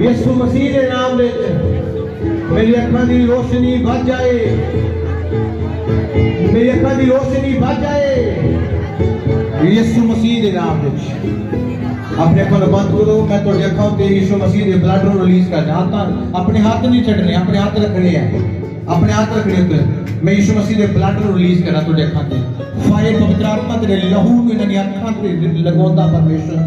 यीशु मसीह के नाम में मेरी अखां दी रोशनी बच जाए, मेरी अखां दी रोशनी बच जाए यीशु मसीह के नाम में। अपने अखां बंद करो, मैं तुहाडी अखां ते यीशु मसीह के ब्लड नु रिलीज करना। हाथ अपने हाथ नहीं छड्डने, अपने हाथ रखने हैं, अपने हाथ रखने होते। मैं यीशु मसीह के ब्लड नु रिलीज करना तुहाडी अखां ते। फायर पवित्र आत्मा तेरे लहू नु इन्हां दी अखां ते लगाउंदा परमेश्वर।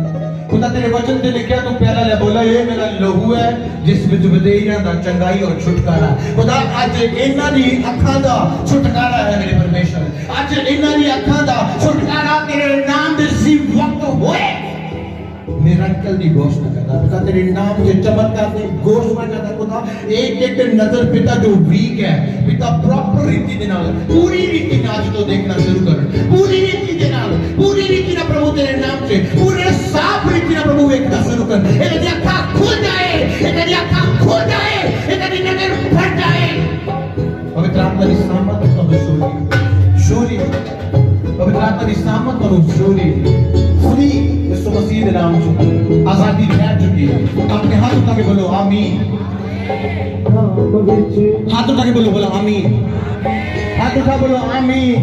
खुदा तेरे वचन ते लिखिया तू प्यारा ले बोला ये मेरा लहू है जिस विच वधेरियां दा चंगाई और छुटकारा। खुदा अज इन्हां दी अखां दा छुटकारा है मेरे परमेश्वर। अज इन्हां दी अखां दा छुटकारा तेरे नाम दे सी वक्त होए। मिरेकल दी घोषणा करता पिता, तेरे नाम के चमत्कार की घोषणा करता खुदा। एक एक नजर पिता जो वीक है पिता प्रॉपर रीति दे नाल पूरी रीति नाल तो देखना शुरू कर, पूरी रीति दे नाल, पूरी रीति ना प्रभु तेरे नाम से पूरे साफ रीति ना प्रभु देखना शुरू कर। इन्हां दी अखां खुल जाए, इन्हां दी अखां खुल जाए, इन्हां दी नजर फट जाए। पवित्र आत्मा दी सामर्थ तो शूरी, पवित्र आत्मा दी सामर्थ तो शूरी फ्री यीशु मसीह के नाम से आजादी मिल चुकी है। अपने हाथ उठा के बोलो आमीन। हाथ उठा के बोलो, बोलो आमीन। हाथ उठा बोलो आमीन।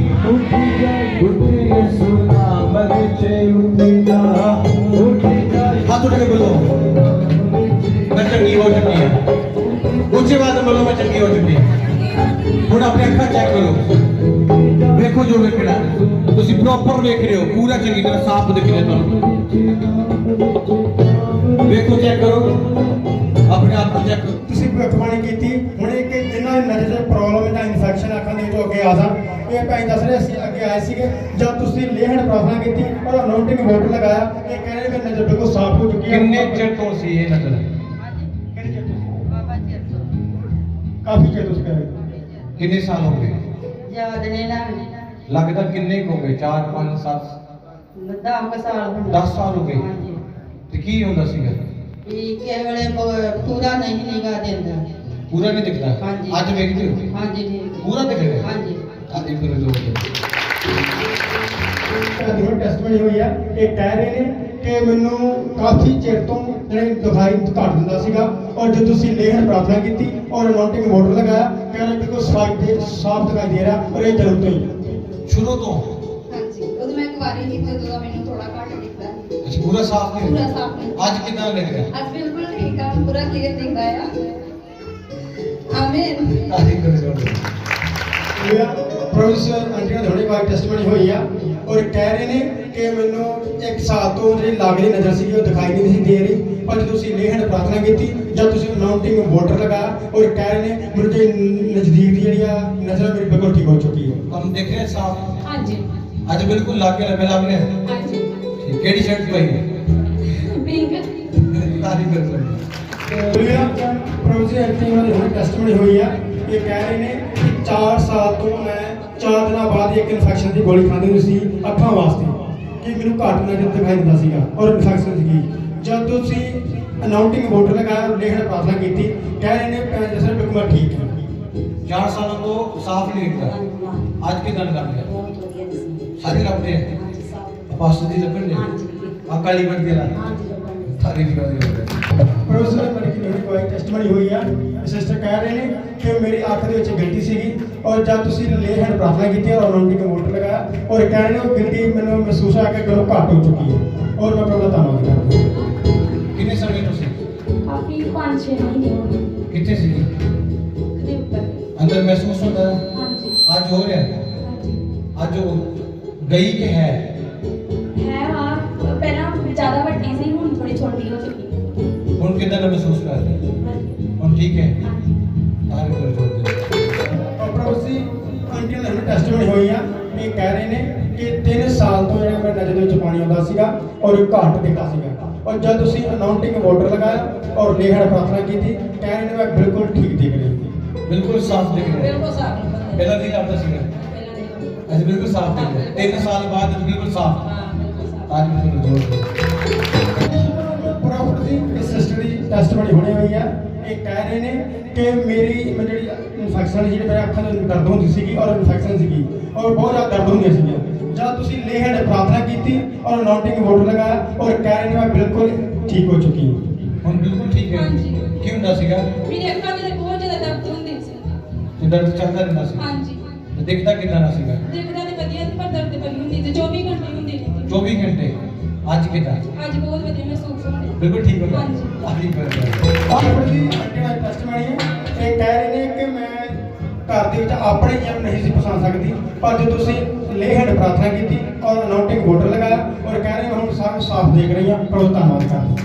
हाथ उठा के बोलो मैं चंगी हो चुकी है। ऊंची बात बोलो मैं चंगी हो चुकी है। हुण अपने अखां चेक करो, देखो जो वेख रहा तुसी प्रॉपर वेख रहे हो, पूरा चंगी तरह साफ दिख रहा तुहानू। देखो चेक करो, अपने आप को चेक करो। ਤੁਸੀਂ ਭਵਿੱਖਬਾਣੀ ਕੀਤੀ ਹੁਣ ਇੱਕ ਜਿਨ੍ਹਾਂ ਦੀ ਨਜ਼ਰ 'ਚ ਪ੍ਰੋਬਲਮ ਹੈ ਜਾਂ ਇਨਫੈਕਸ਼ਨ ਅੱਖਾਂ ਦੇ ਵਿੱਚੋਂ ਅੱਗੇ ਆ ਜਾ, ਇਹ ਭਾਈ ਦੱਸ ਰਹੇ ਅਸੀਂ ਅੱਗੇ ਆਏ ਸੀਗੇ ਜਦ ਤੁਸੀਂ ਲੇਹਣ ਪ੍ਰਾਰਥਨਾ ਕੀਤੀ ਔਰ ਅਨਾਉਂਟਿੰਗ ਵਾਟਰ ਲਗਾਇਆ, ਇਹ ਕਹਿ ਰਹੇ ਕਿ ਨਜ਼ਰ ਬਿਲਕੁਲ ਸਾਫ਼ ਹੋ ਚੁੱਕੀ ਹੈ। किन्ने चिर तो सी ये नजर ਕਿਹੜੇ ਚਿਰ ਤੋਂ? ਕਾਫੀ ਚਿਰ ਤੋਂ ਕਹਿ ਰਹੇ। किन्ने साल हो गए? याद नहीं ना लगता किन्ने हो गए? 4 5 7 10 साल हो 10 साल हो गए। हाँ जी ते की होंदा सीगा? ये केवल पूरा नहीं निगाह देंदा। पूरा नहीं दिखता? हाँ जी। आज देखते हो? हाँ जी ठीक है। पूरा दिख रहा है? हाँ जी। आ देखो ਦੋਨੋਂ ਟੈਸਟਮਨੀ ਹੋਈ ਆ। ਇਹ ਕਹਿ ਰਹੇ ਨੇ ਕਿ ਮੈਨੂੰ ਕਾਫੀ ਚਿਰ ਤੋਂ ਜਿਹੜੇ ਦਿਖਾਈ ਘੱਟ ਦਿੰਦਾ ਸੀਗਾ, ਔਰ ਜਦੋਂ ਤੁਸੀਂ ਲੇਹਣ ਪ੍ਰਾਰਥਨਾ ਕੀਤੀ ਔਰ ਅਨਾਉਂਟਿੰਗ ਵਾਟਰ ਲਗਾਇਆ, ਕਹਿੰਦੇ ਬਿਲਕੁਲ ਸਾਫ਼ ਦਿਖਾਈ ਦੇ ਰਿਹਾ, ਔਰ ਇਹ ਜਨਮ ਤੋਂ ਹੀ ਸ਼ੁਰੂ ਤੋਂ ਹਾਂਜੀ ਉਦੋਂ ਮੈਂ ਕੁਆਰੀ ਸੀ ਤੇ ਉਦੋਂ ਦਾ ਮੈਨੂੰ ਥੋੜਾ ਘੱਟ ਦਿਖਦਾ ਸੀ। ਅੱਛਾ, ਪੂਰਾ ਸਾਫ਼ ਨਹੀਂ ਪੂਰਾ ਸਾਫ਼ ਨਹੀਂ। ਅੱਜ ਕਿੰਨਾ ਲੱਗ ਰਿਹਾ? ਅੱਜ ਬਿਲਕੁਲ ਠੀਕ ਆ, ਪੂਰਾ ਕਲੀਅਰ ਦਿਖਦਾ ਆ। ਆਮੀਨ। ਤਾਰੀਫ ਕਰੋ। ਪ੍ਰੋਫੈਸਰ ਅੰਟੀਆਂ ਦੇ ਹੁਣੇ ਬਾਅਦ ਟੈਸਟਮਨੀ ਹੋਈ ਆ, ਔਰ ਕਹਿ ਰਹੇ ਨੇ ਕਿ ਮੈਨੂੰ ਇੱਕ ਸਾਲ ਤੋਂ ਜਿਹੜੀ ਲਾਗਲੀ ਨਜ਼ਰ ਸੀ ਉਹ ਦਿਖਾਈ ਨਹੀਂ ਸੀ ਦੇ ਰਹੀ, ਪਰ ਜਦੋਂ ਤੁਸੀਂ ਲੇਹਣ ਪ੍ਰਾਰਥਨਾ ਕੀਤੀ, ਜਦ ਤੁਸੀਂ ਅਨਾਉਂਟਿੰਗ ਵਾਟਰ ਲਗਾਇਆ, ਔਰ ਕਹਿ ਰਹੇ ਨੇ ਮੈਨੂੰ ਤੇ ਨਜ਼ਦੀਕ ਦੀ ਜਿਹੜੀ ਆ ਨਜ਼ਰ ਮੇਰੀ ਬਿਲਕੁਲ ਠੀਕ ਹੋ ਚੁੱਕੀ ਹੈ। ਤੁਹਾਨੂੰ ਦੇਖ ਰਹੇ ਸਾਫ਼ ਹਾਂਜੀ ਅੱਜ ਬਿਲਕੁਲ ਲੱਗ ਰਿਹਾ ਰਿਹਾ। ਹਾਂਜੀ ਠੀਕ, ਕਿਹੜੀ ਸ਼ਰਟ ਪਾਈ ਹੈ? ਪਿੰਕ। ਤਾਰੀਫ ਕਰੋ। ਪ੍ਰੋਫੈਸਰ ਅੰਟੀਆਂ ਦੇ ਹੁਣੇ ਟੈਸਟਮਨੀ ਹੋਈ ਆ। ਇਹ ਕਹਿ ਰਹੇ ਨੇ ਕਿ 4 ਸਾਲ ਤੋਂ ਮੈਂ 4 ਦਿਨਾਂ ਬਾਅਦ ਇੱਕ ਇਨਫੈਕਸ਼ਨ ਦੀ ਗੋਲੀ ਖਾਂਦੀ ਹੁੰਦੀ ਸੀ ਅੱਖਾਂ ਵਾਸਤੇ, ਕਿ ਮੈਨੂੰ ਘੱਟ ਨਜ਼ਰ ਦਿਖਾਈ ਦਿੰਦਾ ਸੀਗਾ ਔਰ ਇਨਫੈਕਸ਼ਨ ਸੀਗੀ। ਜਦ ਤੁਸੀਂ ਅਨਾਉਂਟਿੰਗ ਵਾਟਰ ਲਗਾਇਆ, ਲੇਹਣ ਪ੍ਰਾਰਥਨਾ ਕੀਤੀ, ਕਹਿ ਰਹੇ ਨੇ ਜਿਸ ਬਿਲਕੁਲ ਮੈਂ ਠੀਕ ਹਾਂ। 4 ਸਾलों को साफ नहीं दिखता, आज के दिन लग गया सारे लगते हैं पास दी लगन ने अकाली बढ़ गया। तारीफ करो। ਪ੍ਰੋਫੈਸਰ ਮੇਰੀ ਕੋਈ ਟੈਸਟਮਨੀ ਹੋਈ ਆ। ਸਿਸਟਰ ਕਹਿ ਰਹੇ ਨੇ ਕਿ ਮੇਰੀ ਅੱਖ ਦੇ ਵਿੱਚ ਗਿਲਟੀ ਸੀਗੀ, ਔਰ ਜਦ ਤੁਸੀਂ ਲੇਹਣ ਪ੍ਰਾਰਥਨਾ ਕੀਤੀ ਔਰ ਅਨਾਉਂਟਿੰਗ ਵਾਟਰ ਲਗਾਇਆ, ਔਰ ਕਹਿ ਰਹੇ ਨੇ ਉਹ ਗਿਲਟੀ ਮੈਨੂੰ ਮਹਿਸੂਸ ਹੋਇਆ ਕਿ ਚਲੋ ਘੱਟ ਹੋ ਚੁੱਕੀ ਹੈ, ਔਰ ਮੈਂ ਪ੍ਰਭੂ ਦਾ ਧੰਨਵਾਦ ਕਰਦਾ ਹਾਂ। कितने समय तो सी ਕਾਫੀ 5-6 ਮਹੀਨੇ ਹੋ ਗਏ कितने सी ਦੇ ਉੱਪਰ। अंदर महसूस होता है? ਹਾਂਜੀ आज हो रहा है? ਹਾਂਜੀ आज जो गई के है ਹੈ ਹਾਂ, ਪਹਿਲਾਂ ਜ਼ਿਆਦਾ ਵੱਡੀ ਸੀ, ਹੁਣ ਥੋੜੀ ਛੋਟੀ ਹੋ ਚੁੱਕੀ ਹੈ। उन कितना महसूस कर रहे हैं? उन ठीक है। तारीफ करो जोर से। ਪ੍ਰੋਫੈਸਰ ਅੰਟੀਆਂ ਦੇ ਟੈਸਟਮਨੀ ਹੋਈ ਆ। ਇਹ ਕਹਿ ਰਹੇ ਨੇ ਕਿ 3 ਸਾਲ ਤੋਂ ਜਿਹੜਾ ਮੇਰੇ ਨਜ਼ਰ ਦੇ ਵਿੱਚ ਪਾਣੀ ਆਉਂਦਾ ਸੀਗਾ ਔਰ ਘੱਟ ਦਿਖਦਾ ਸੀਗਾ, ਔਰ ਜਦ ਤੁਸੀਂ ਅਨਾਉਂਟਿੰਗ ਵਾਟਰ ਲਗਾਇਆ ਔਰ ਲੇਹਣ ਪ੍ਰਾਰਥਨਾ ਕੀਤੀ, ਕਹਿ ਰਹੇ ਨੇ ਮੈਂ ਬਿਲਕੁਲ ਠੀਕ ਦਿਖ ਰਹੀ ਹਾਂ। बिल्कुल साफ दिख रहे हैं। ਬਿਲਕੁਲ ਸਾਫ਼ ਨਹੀਂ पहला दिन आपका सीगा ਪਹਿਲਾਂ ਨਹੀਂ। आज बिल्कुल साफ दिख रहे हैं। 3 साल बाद बिल्कुल साफ। ਹਾਂ ਬਿਲਕੁਲ ਸਾਫ਼। तारीफ करो जोर से। ਪ੍ਰੋਫੈਸਰ ਦੀ ਇਸ ਸਿਸਟਰ ਦੀ ਟੈਸਟਮਨੀ ਹੋਣੀ ਹੋਈ ਆ। ਇਹ ਕਹਿ ਰਹੇ ਨੇ ਕਿ ਮੇਰੀ ਜਿਹੜੀ ਇਨਫੈਕਸ਼ਨ ਜਿਹੜੀ ਮੇਰੇ ਅੱਖਾਂ ਦੇ ਦਰਦ ਹੁੰਦੀ ਸੀਗੀ ਔਰ ਇਨਫੈਕਸ਼ਨ ਸੀਗੀ ਔਰ ਬਹੁਤ ਜ਼ਿਆਦਾ ਦਰਦ ਹੁੰਦੀਆਂ ਸੀਗੀਆਂ, ਜਦ ਤੁਸੀਂ ਲੇਹਣ ਪ੍ਰਾਰਥਨਾ ਕੀਤੀ ਔਰ ਅਨਾਉਂਟਿੰਗ ਵਾਟਰ ਲਗਾਇਆ, ਔਰ ਕਹਿ ਰਹੇ ਨੇ ਮੈਂ ਬਿਲਕੁਲ ਠੀਕ ਹੋ ਚੁੱਕੀ ਹਾਂ। ਹੁਣ ਬਿਲਕੁਲ ਠੀਕ ਹੈ। ਹਾਂਜੀ। ਕੀ ਹੁੰਦਾ ਸੀਗਾ? ਮੇਰੀ ਅੱਖਾਂ ਵਿੱਚ ਬਹੁਤ ਜ਼ਿਆਦਾ ਦਰਦ ਹੁੰਦੀ ਸੀ। ਤੇ ਦਰਦ ਚੱਲਦਾ ਰਹਿੰਦਾ ਸੀ? ਹਾਂਜੀ ਤੇ ਦਿਖਦਾ ਕਿੰਨਾ ਨਾ ਸੀਗਾ? ਦੇਖਦਾ ਤੇ ਵਧੀਆ ਸੀ, ਪਰ ਦਰਦ ਬੜੀ ਹੁੰਦੀ ਸੀ, 24 ਘੰਟੇ ਹੁੰਦੀ ਸੀ। 24 ਘੰਟੇ। ਅੱਜ ਕਿਦਾਂ? ਅੱਜ ਬਹੁਤ ਵਧੀਆ ਮਹਿਸੂਸ ਹੁੰਦਾ। ਬਿਲਕੁਲ ਠੀਕ ਹੋ ਗਿਆ। ਹਾਂਜੀ। ਤਾਰੀਫ ਕਰੋ। ਪ੍ਰੋਫੈਸਰ ਦੀ ਅੰਟੀਆਂ ਦੀ ਟੈਸਟਮਨੀ ਹੈ। ਇਹ ਕਹਿ ਰਹੇ ਨੇ ਕਿ ਮੈਂ ਘਰ ਦੇ ਵਿੱਚ ਆਪਣੇ ਜਨਮ ਨਹੀਂ ਸੀ ਪਛਾਣ ਸਕਦੀ, ਪਰ ਜਦੋਂ ਤੁਸੀਂ ਲੇਹਣ ਪ੍ਰਾਰਥਨਾ ਕੀਤੀ ਔਰ ਅਨਾਉਂਟਿੰਗ ਵਾਟਰ ਲਗਾਇਆ, ਔਰ ਕਹਿ ਰਹੇ ਮੈਂ ਹੁਣ ਸਾਰਾ ਸਾਫ਼ ਦੇਖ ਰਹੀ ਹਾਂ, ਪ੍ਰਭੂ ਧੰਨਵਾਦ ਕਰਦਾ।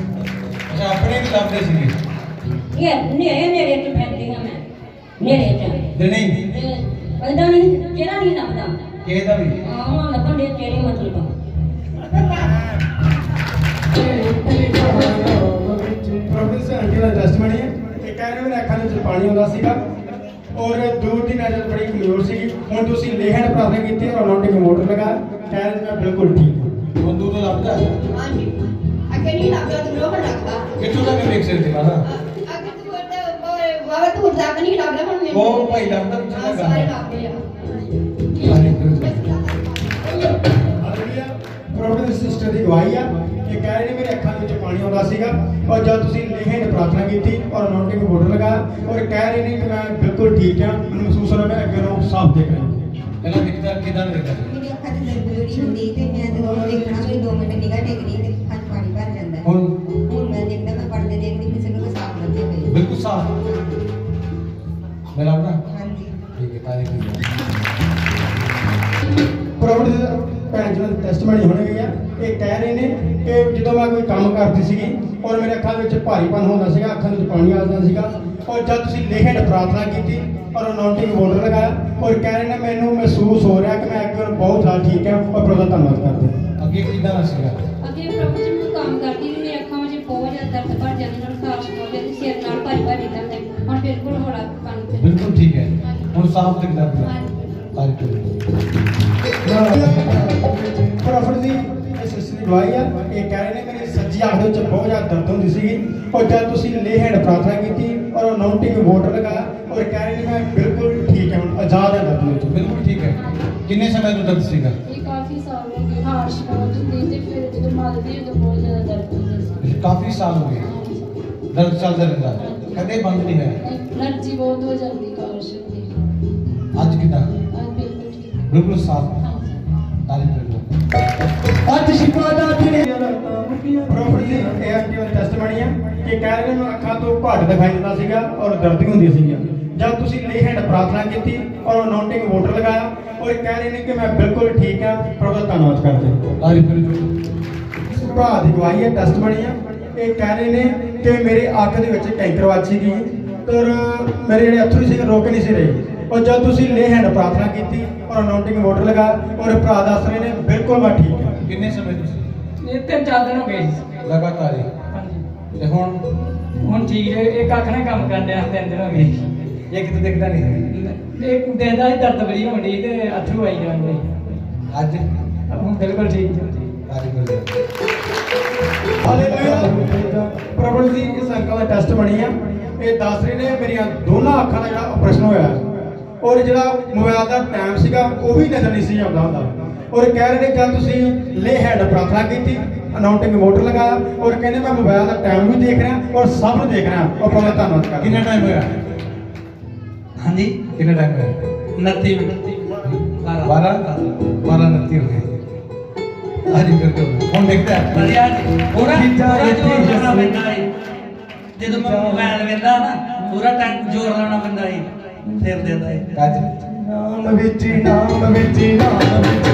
ਅੱਛਾ, ਆਪਣੇ ਵੀ ਲੱਭਦੇ ਸੀਗੇ? ਇਹ ਨੇੜੇ ਚ ਫੈਕਦੀਆਂ ਮੈਂ ਨੇੜੇ ਚ ਤੇ ਨਹੀਂ ਪਤਾ ਨਹੀਂ ਕਿਹੜਾ ਨਹੀਂ ਲੱਭਦਾ ਕਿਸੇ ਦਾ ਵੀ? ਆਹ ਲੱਭਣ ਦੇ ਤੇਰੇ ਮਤਲਬ ਪ੍ਰੋਫੈਸਰ ਅੰਟੀਆਂ ਦੀ ਟੈਸਟਮਨੀ ਹੈ। ਇਹ ਕਹਿ ਰਹੇ ਮੇਰੇ ਅੱਖਾਂ ਦੇ ਵਿੱਚ ਪਾਣੀ ਆਉਂਦਾ ਸੀਗਾ ਔਰ ਦੂਰ ਦੀ ਨਜ਼ਰ ਬੜੀ ਕਮਜ਼ੋਰ ਸੀਗੀ, ਹੁਣ ਤੁਸੀਂ ਲੇਹਣ ਪ੍ਰਾਰਥਨਾ ਕੀਤੀ ਔਰ ਅਨਾਉਂਟਿੰਗ ਵਾਟਰ ਲਗਾਇਆ, ਕਹਿ ਰਹੇ ਮੈਂ ਬਿਲਕੁਲ ਠੀਕ ਹਾਂ। ਹੁਣ ਦੂਰ ਤੋਂ ਲੱਭਦਾ? ਹਾਂਜੀ ਅੱਗੇ ਨਹੀਂ ਲੱਗਦਾ ਤੇ ਲੋਕ ਲੱਗਦਾ ਕਿੱਥੋਂ ਤੱਕ ਵੇਖ ਸਕਦੇ ਮਾਨਾ? ਅੱਗੇ ਤੋਂ ਬਾਬਾ ਤੂੰ ਤੱਕ ਨਹੀਂ ਲੱਗਦਾ ਹੁਣ ਮੈਨੂੰ। ਉਹ ਭਾਈ ਲੱਗਦਾ ਪਿੱਛੇ ਹਾਂ, ਦਾ ਸਾਰੇ ਗਾਣਾ। ਲੱਗਦੇ ਆ। ਤਾਰੀਫ ਕਰੋ ਜੀ। ਹਾਲੇਲੂਇਆ। ਪ੍ਰੋਫੈਸਰ ਸਿਸਟਰ ਦੀ ਗਵਾਹੀ ਆ। ਇਹ ਕਹਿ ਰਹੇ ਨੇ ਮੇਰੇ ਅੱਖਾਂ ਵਿੱਚ ਪਾਣੀ ਆਉਂਦਾ ਸੀਗਾ, ਔਰ ਜਦ ਤੁਸੀਂ ਲੇਹਣ ਪ੍ਰਾਰਥਨਾ ਕੀਤੀ ਔਰ ਅਨਾਉਂਟਿੰਗ ਵਾਟਰ ਲਗਾਇਆ, ਔਰ ਕਹਿ ਰਹੇ ਨੇ ਕਿ ਮੈਂ ਬਿਲਕੁਲ ਠੀਕ ਹਾਂ, ਮੈਨੂੰ ਮਹਿਸੂਸ ਹੋ ਰਿਹਾ ਮੈਂ ਅੱਗੇ ਨਾਲੋਂ ਸਾਫ਼ ਦਿਖ ਰਿਹਾ। ਪਹਿਲਾਂ ਦਿਖਦਾ ਕਿਦਾਂ ਦਿਖਦਾ? ਮੇਰੀ ਅੱਖਾਂ 'ਚ ਦਰਦ ਜਿਹੜੀ ਹੁੰਦੀ ਤੇ ਮੈਂ ਜਦੋਂ ਦੇਖਣਾ ਕੋਈ 2 ਮਿੰਟ ਨਿਗਾਹ ਟੇਕਦੀ ਤੇ ਅੱਖਾਂ 'ਚ ਪਾਣੀ ਭਰ ਜਾਂਦਾ ਹੈ। ਹੁਣ ਹੁਣ ਮੈਂ ਦੇਖਦਾ ਮੈਂ ਪੜਦੇ ਦੇਖਦੀ ਕਿਸੇ ਨੂੰ ਸਾਫ਼ ਲੱਗੇ ਪਏ। ਬਿਲਕੁਲ ਸਾਫ। ਮੈਂ ਲੱਭਦਾ? ਹਾਂਜੀ ਠੀਕ ਹੈ। ਤਾਰੀਫ ਕਰੋ। ਪ੍ਰੋਫੈਸਰ ਭੈਣ ਜੀ ਦੀ ਟੈਸਟਮਨੀ ਹੋਣੀ ਗਈ ਆ। ਇਹ ਕਹਿ ਰਹੇ ਨੇ ਕਿ ਜਦੋਂ ਮੈਂ ਕੋਈ ਕੰਮ ਕਰਦੀ ਸੀਗੀ ਔਰ ਮੇਰੇ ਅੱਖਾਂ ਵਿੱਚ ਭਾਰੀਪਨ ਹੁੰਦਾ ਸੀਗਾ, ਅੱਖਾਂ ਵਿੱਚ ਪਾਣੀ ਆ ਜਾਂਦਾ ਸੀਗਾ, ਔਰ ਜਦ ਤੁਸੀਂ ਲੇਹਣ ਪ੍ਰਾਰਥਨਾ ਕੀਤੀ ਔਰ ਅਨਾਉਂਟਿੰਗ ਵਾਟਰ ਲਗਾਇਆ, ਔਰ ਕਹਿ ਰਹੇ ਨੇ ਮੈਨੂੰ ਮਹਿਸੂਸ ਹੋ ਰਿਹਾ ਕਿ ਮੈਂ ਅੱਗੇ ਨਾਲੋਂ ਬਹੁਤ ਜ਼ਿਆਦਾ ਠੀਕ ਹਾਂ, ਔਰ ਪ੍ਰਭੂ ਦਾ ਧੰਨਵਾਦ ਕਰਦੇ ਹਾਂ। ਅੱਗੇ ਕਿਦਾਂ ਦਾ ਸੀਗਾ? ਅੱਗੇ ਪ੍ਰਭੂ ਜੀ ਨੂੰ ਕੰਮ ਕਰਦੀ ਸੀ, ਮੇਰੇ ਅੱਖਾਂ ਵਿੱਚ ਬਹੁਤ ਜ਼ਿਆਦਾ ਦਰਦ ਭਰ ਜਾਂਦੀ, ਨਾਲ ਖਾਰਸ਼ ਹੋ ਜਾਂਦੀ, ਸਿਰ ਨਾਲ ਭਾਰੀ ਭਾਰੀ ਦਰਦ। ਹੁਣ ਬਿਲਕੁਲ ਹੌਲਾ ਕੰਮ ਤੇ। ਬਿਲਕੁਲ ਠੀਕ ਹੈ। ਹੁਣ ਸਾਫ ਦਿਖਦਾ ਪੂਰਾ। ਹਾਂਜੀ। ਤਾਰੀਫ ਕਰੋ। ਪ੍ਰੋਫੈਸਰ ਦੀ ਸਿਸਟਰ ਦੀ ਗਵਾਹੀ ਆ। ਇਹ ਕਹਿ ਰਹੇ ਨੇ ਮੇਰੇ ਸੱਜੀ ਅੱਖ ਦੇ ਵਿੱਚ ਬਹੁਤ ਜ਼ਿਆਦਾ ਦਰਦ ਹੁੰਦੀ ਸੀਗੀ, ਔਰ ਜਦ ਤੁਸੀਂ ਲੇਹਣ ਪ੍ਰਾਰਥਨਾ ਕੀਤੀ ਔਰ ਅਨਾਉਂਟਿੰਗ ਵਾਟਰ ਲਗਾਇਆ, ਔਰ ਕਹਿ ਰਹੇ ਨੇ ਮੈਂ ਬਿਲਕੁਲ ਠੀਕ ਹਾਂ, ਹੁਣ ਆਜ਼ਾਦ ਹਾਂ ਦਰਦ ਵਿੱਚ। ਬਿਲकुल ठीक है। कितने समय तो दर्द सीगा? ਇਹ ਕਾਫੀ ਸਾਲ ਖਾਰਸ਼ ਬਹੁਤ ਹੁੰਦੀ ਤੇ ਫਿਰ ਜਦੋਂ ਮਲਦੀ ਉਦੋਂ ਬਹੁਤ ਜ਼ਿਆਦਾ ਦਰਦ ਹੁੰਦਾ ਸੀ। काफी साल हो गए दर्द चलता रहता कदे बंद नहीं है ਐਲਰਜੀ ਬਹੁਤ ਹੋ ਜਾਂਦੀ ਖਾਰਸ਼ ਹੁੰਦੀ। आज कितना ਅੱਜ ਬਿਲਕੁਲ ਠੀਕ ਹੈ। बिल्कुल साफ ਹਾਂਜੀ। तारीफ कर लो ਅੱਜ ਸ਼ਿਫਾ ਦਾ ਦਿਨ ਪ੍ਰੋਫੈਟ ਜੀ ਇਹ ਆਂਟੀ ਵਾਲੀ ਟੈਸਟਮਨੀ ਆ ਕਿ ਕਹਿ ਰਹੇ ਨੇ ਅੱਖਾਂ ਤੋਂ ਘੱਟ ਦਿਖਾਈ ਦਿੰਦਾ ਸੀਗਾ ਔਰ ਦਰਦ ਵੀ ਹੁੰਦੀ ਸੀਗੀ। ਜਦ ਤੁਸੀਂ ਲੇ ਹੈਂਡ ਪ੍ਰਾਰਥਨਾ ਕੀਤੀ ਔਰ ਅਨਾਉਂਟਿੰਗ ਵਾਟਰ ਲਗਾਇਆ ਔਰ ਕਹਿ ਰਹੇ ਨੇ ਕਿ ਮੈਂ ਬਿਲਕੁਲ ਠੀਕ ਹਾਂ। ਪ੍ਰਭੂ ਦਾ ਧੰਨਵਾਦ ਕਰਦੇ ਹਾਂ। तारीफ कर लो ਭਰਾ ਦੀ ਗਵਾਹੀ ਹੈ ਟੈਸਟਮਨੀ ਆ। ਇਹ ਕਹਿ ਰਹੇ ਨੇ ਕਿ ਮੇਰੇ ਅੱਖ ਦੇ ਵਿੱਚ ਕੈਂਕਰ ਵੱਜ ਸੀਗੀ ਔਰ ਮੇਰੇ ਜਿਹੜੇ ਅੱਥਰੂ ਸੀਗੇ ਰੁਕ ਨਹੀਂ ਸੀ ਰਹੇ ਔਰ ਜਦ ਤੁਸੀਂ ਲੇ ਹੈਂਡ ਪ੍ਰਾਰਥਨਾ ਕੀਤੀ ਔਰ ਅਨਾਉਂਟਿੰਗ ਵਾਟਰ ਲਗਾਇਆ ਔਰ ਭਰਾ ਦੱਸ ਰਹੇ ਨੇ ਬਿਲਕੁਲ ਮੈਂ ਠੀਕ ਹਾਂ। किन्ने समय तुसी ਇਹ 3-4 ਦਿਨ ਹੋ ਗਏ ਸੀ। लगातार ही ਹਾਂਜੀ ते हुन ਹੁਣ ਠੀਕ ਹੈ। ਇੱਕ ਅੱਖ ਨਾਲ ਕੰਮ ਕਰਦੇ ਆ 3 ਦਿਨ ਹੋ ਗਏ। एक तो दिखता नहीं है ਇੱਕ ਦੇਦਾ ਹੀ ਦਰਦ ਬੜੀ ਹੁੰਦੀ ਤੇ ਅਥਰੂ ਆਈ ਜਾਂਦੇ। आज ਹੁਣ ਬਿਲਕੁਲ ਠੀਕ ਹੈ। तारीफ कर लो ਹਾਲੇਲੂਇਆ। ਪ੍ਰਭੂ ਜੀ ਇਸ ਅੰਕਲ ਦਾ ਟੈਸਟ ਬਣੀ ਆ। ਇਹ ਦੱਸ ਰਹੇ ਨੇ ਮੇਰੀਆਂ ਦੋਨਾਂ ਅੱਖਾਂ ਦਾ ਜਿਹੜਾ ਆਪਰੇਸ਼ਨ ਹੋਇਆ ਔਰ ਜਿਹੜਾ ਮੋਬਾਈਲ ਦਾ ਟਾਈਮ ਸੀਗਾ ਉਹ ਵੀ ਨਜ਼ਰ ਨਹੀਂ ਸੀ ਆਉਂਦਾ ਹੁੰਦਾ ਔਰ ਕਹਿ ਰਹੇ ਨੇ ਜਦ ਤੁਸੀਂ ਲੇ ਹੈਂਡ ਪ੍ਰਾਰਥਨਾ ਕੀਤੀ ਅਨਾਉਂਟਿੰਗ ਵਾਟਰ ਲਗਾਇਆ ਔਰ ਕਹਿੰਦੇ ਮੈਂ ਮੋਬਾਈਲ ਦਾ ਟਾਈਮ ਵੀ ਦੇਖ ਰਿਹਾ ਔਰ ਸਭ ਨੂੰ ਦੇਖ ਰਿਹਾ ਔਰ ਪ੍ਰਭੂ ਦਾ ਧੰਨਵਾਦ ਕਰਦਾ। कितना टाइम होया हाँ जी कितना टाइम होया 29 12 29 हो गए तारीफ कर दो हुन देखता है ਵਧੀਆ ਪੂਰਾ ਜ਼ੋਰ ਲਾਉਣਾ ਪੈਂਦਾ ਹੈ। ਜਦੋਂ ਮੈਂ ਮੋਬਾਈਲ ਵੇਖਦਾ ਨਾ ਪੂਰਾ ਟਾਈਮ ਜ਼ੋਰ ਲਾਉਣਾ ਪੈਂਦਾ ਹੈ ਫਿਰ ਦੇਦਾ ਹੈ। आज ਨਾਮ ਵਿੱਚ ਨਾਮ ਵਿੱਚ ਨਾਮ ਵਿੱਚ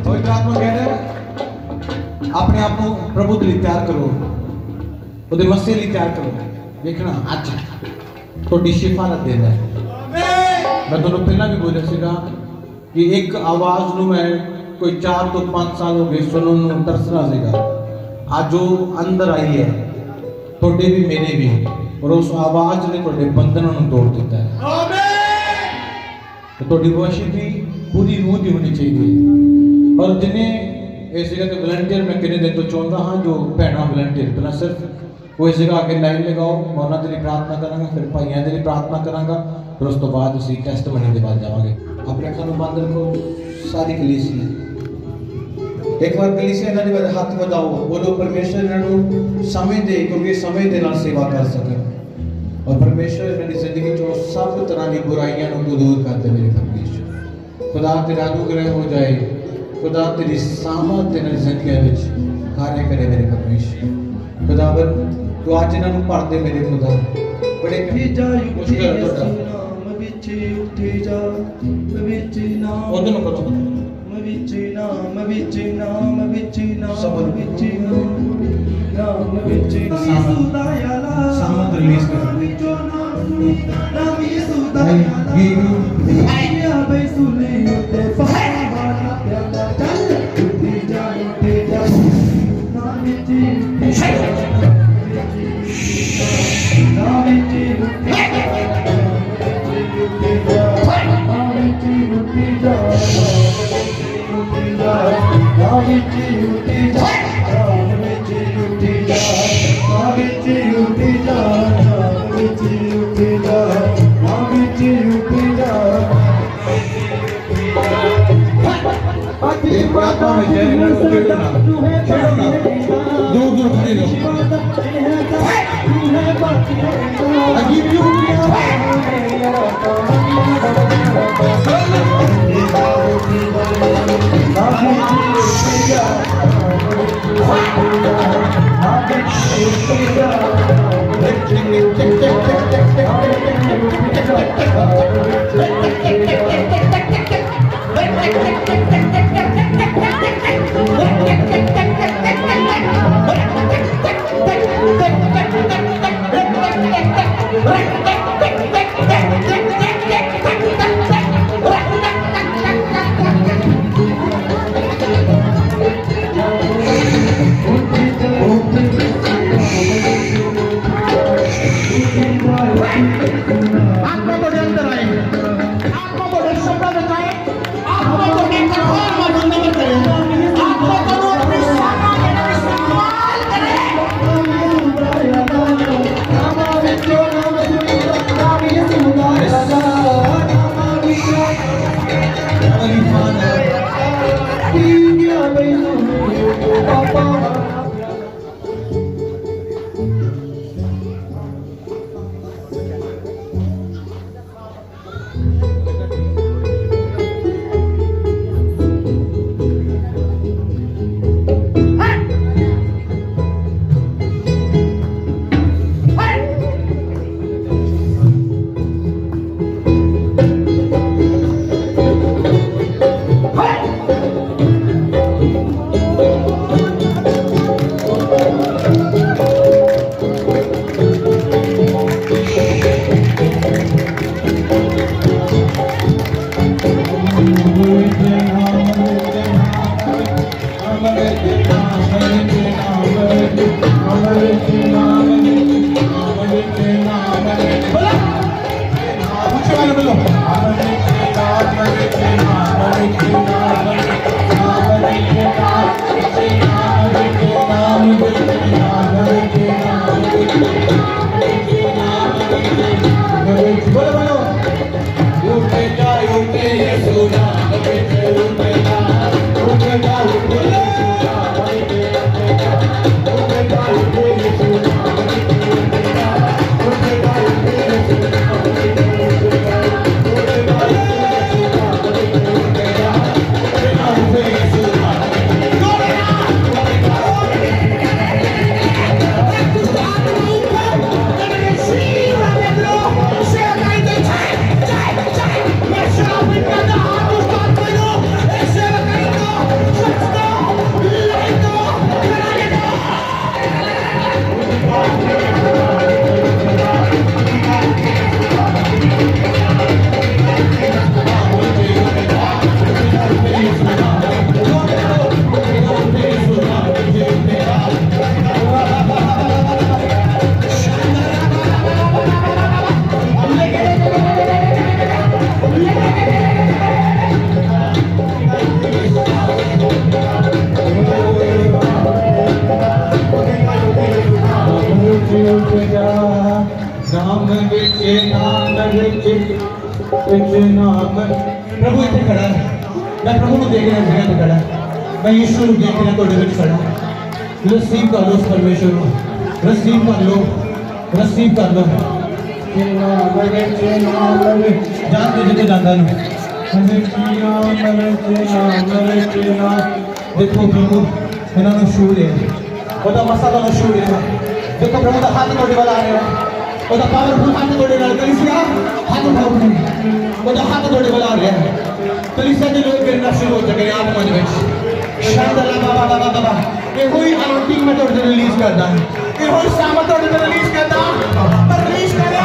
पवित्र आत्मा कह रहा है अपने आप को प्रभु के लिए तैयार करो ਉਹਦੇ ਮਸੀਹ ਲਈ ਤਿਆਰ ਕਰੋ। ਵੇਖਣਾ ਅੱਜ ਤੁਹਾਡੀ ਸ਼ਿਫਾ ਦਾ ਦਿਨ ਹੈ। ਮੈਂ ਤੁਹਾਨੂੰ ਪਹਿਲਾਂ ਵੀ ਬੋਲਿਆ ਸੀਗਾ ਕਿ ਇੱਕ ਆਵਾਜ਼ ਨੂੰ ਮੈਂ ਕੋਈ 4 ਤੋਂ 5 ਸਾਲ ਹੋ ਗਏ ਸੁਣਨ ਨੂੰ ਤਰਸਣਾ ਸੀਗਾ। ਅੱਜ ਉਹ ਅੰਦਰ ਆਈ ਹੈ ਤੁਹਾਡੇ ਵੀ ਮੇਰੇ ਵੀ ਔਰ ਉਸ ਆਵਾਜ਼ ਨੇ ਤੁਹਾਡੇ ਬੰਧਨਾਂ ਨੂੰ ਤੋੜ ਦਿੱਤਾ ਹੈ। ਆਮੀਨ। ਤੇ ਤੁਹਾਡੀ ਵਰਸ਼ਿਪ ਵੀ ਪੂਰੀ ਰੂਹ ਦੀ ਹੋਣੀ ਚਾਹੀਦੀ ਹੈ। ਔਰ ਜਿਨੇ ਇਸ ਜਗ੍ਹਾ ਤੇ ਵਲੰਟੀਅਰ ਮੈਂ ਕਿੰਨੇ ਦਿਨ ਤੋਂ ਚਾਹੁੰਦਾ ਹਾਂ ਜੋ ਭੈਣਾਂ ਵਲੰਟੀਅਰ ਪਹਿਲਾਂ ਸਿਰਫ ਉਹ ਇਸ ਜਗ੍ਹਾ ਕੇ ਲਾਈਨ ਲਗਾਓ। ਮੈਂ ਉਹਨਾਂ ਦੇ ਲਈ ਪ੍ਰਾਰਥਨਾ ਕਰਾਂਗਾ ਫਿਰ ਭਾਈਆਂ ਦੇ ਲਈ ਪ੍ਰਾਰਥਨਾ ਕਰਾਂਗਾ ਫਿਰ ਉਸ ਤੋਂ ਬਾਅਦ ਅਸੀਂ ਟੈਸਟਮਨੀ ਦੇ ਬਾਅਦ ਜਾਵਾਂਗੇ। ਆਪਣੇ ਅੱਖਾਂ ਨੂੰ ਬੰਦ ਰੱਖੋ ਸਾਰੀ ਕਲੀਸਿਆ ਇੱਕ ਵਾਰ ਕਲੀਸਿਆ ਇਹਨਾਂ ਦੇ ਵੱਲ ਹੱਥ ਵਧਾਓ ਬੋਲੋ ਪਰਮੇਸ਼ਰ ਇਹਨਾਂ ਨੂੰ ਸਮੇਂ ਦੇ ਕਿਉਂਕਿ ਸਮੇਂ ਦੇ ਨਾਲ ਸੇਵਾ ਕਰ ਸਕਣ ਔਰ ਪਰਮੇਸ਼ਰ ਇਹਨਾਂ ਦੀ ਜ਼ਿੰਦਗੀ ਚੋਂ ਸਭ ਤਰ੍ਹਾਂ ਦੀ ਬੁਰਾਈਆਂ ਨੂੰ ਦੂਰ ਕਰ ਦੇ ਮੇਰੇ ਪਰਮੇਸ਼ਰ। ਖੁਦਾ ਤੇਰਾ ਅਨੁਗ੍ਰਹ ਹੋ ਜਾਏ ਖੁਦਾ ਤੇਰੀ ਸਾਮਤ ਇਹਨਾਂ ਦੀ ਜ਼ਿੰਦਗੀ ਵਿੱਚ ਕਾਰਿਆ ਕਰੇ ਮੇਰੇ ਪਰਮੇਸ਼ਰ। ਖੁਦਾਵੰਦ ਤੂੰ ਅੱਜ ਇਹਨਾਂ ਨੂੰ ਭਰ ਦੇ ਮੇਰੇ ਖੁਦਾ ਬੜੇ ਮੁਸ਼ਕਿਲ ਹੈ ਤੁਹਾਡਾ ਨਾਮ ਵਿੱਚ ਉੱਠੇ ਜਾ ਵਿੱਚ ਨਾਮ ਉਹਦੇ ਨੂੰ ਕਰੋ ਵਿੱਚ ਨਾਮ ਵਿੱਚ ਨਾਮ ਵਿੱਚ ਨਾਮ ਸਬਰ ਵਿੱਚ ਨਾਮ ਵਿੱਚ ਸਾਮਤ ਦਾ ਯਾਲਾ ਸਾਮਤ ਰਿਲੀਜ਼ ਕਰ ਵਿੱਚੋਂ ਨਾਮ ਯਿਸੂ ਦਾ I ਯਾਲਾ give you ਆਇਆ ਬਈ ਸੁਲੇ ਉੱਤੇ ਪਹਾੜਾ ਪਿਆਲਾ ਚੱਲ ਉੱਠੇ ਜਾ ਨਾਮ ਵਿੱਚ ਨਾਮ ਵਿੱਚ एक प्रार्थना में जय ਇਹਨਾਂ ਨੂੰ ਛੇੜੋ ਨਾ दूर दूर खड़े रहो I give you Check, check, check, check, check, check, check. Yesu नाम विच उठेगा उठेगा उठे यसु नाम विच उठेगा उठे यसु नाम विच उठेगा उठेगा उठे यसु नाम विच उठेगा उठेगा उठे यसु नाम विच उठेगा उठेगा उठे यसु नाम प्रभु इतने खड़ा है मैं प्रभु को देख रहा जगह पे खड़ा मैं यीशु को देख रहा थोड़े ਵਿੱਚ खड़ा रिसीव कर लो उस परमेश्वर को रिसीव कर लो जान दे जिते जांदा नु देखो प्रभु ਇਹਨਾਂ ਨੂੰ ਛੂ ਲਿਆ ਉਹਦਾ ਮਸਾ ਦਾ ਛੂ ਲਿਆ देखो प्रभु ਦਾ ਹੱਥ ਤੁਹਾਡੇ ਵੱਲ ਆ ਰਿਹਾ ਉਹਦਾ ਪਾਵਰਫੁਲ ਹੱਥ ਤੁਹਾਡੇ ਨਾਲ ਕਲੀਸਿਆ ਹੱਥ ਉਠਾਓ ਉਹਦਾ ਹੱਥ ਤੁਹਾਡੇ ਵੱਲ ਆ ਰਿਹਾ ਕਲੀਸਿਆ ਦੇ ਲੋਕ ਗਿਰਨਾ ਸ਼ੁਰੂ ਹੋ ਚੁੱਕੇ ਆਤਮਾ ਦੇ ਵਿੱਚ ਸ਼ਾਂਦਲਾ ਬਾਬਾ ਬਾਬਾ ਬਾਬਾ ਇਹੋ ਹੀ ਅਨੋਇੰਟਿੰਗ ਮੈਂ ਤੁਹਾਡੇ ਤੇ ਰਿਲੀਜ਼ ਕਰਦਾ ਇਹੋ ਹੀ ਸਾਮਤ ਤੁਹਾਡੇ ਤੇ ਰਿਲੀਜ਼ ਕਰਦਾ ਪਰ ਰਿਲੀਜ਼ ਕਰਿਆ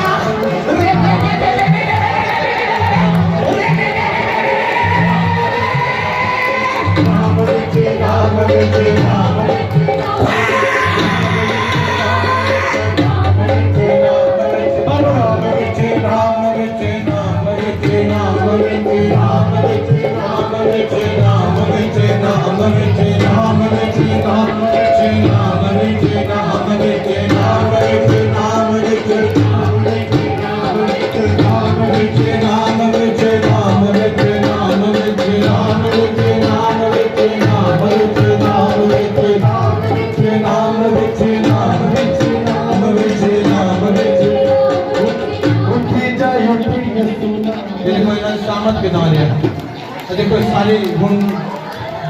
सामत के नाम है देखो सारे गुण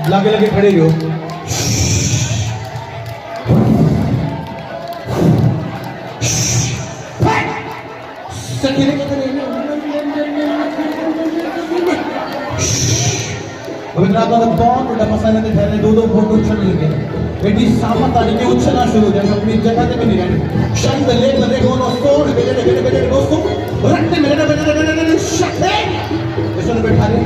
लगे लगे खड़े हो बहुत मसाले के ठहरे दो फोटो उछल लगे बेटी सामत आने के उछलना शुरू हो जाए अपनी जगह पे भी नहीं रहने शब्द ले लगे दोनों सोन बेटे दोस्तों रखते मेरे शक्ति इसमें बैठा ले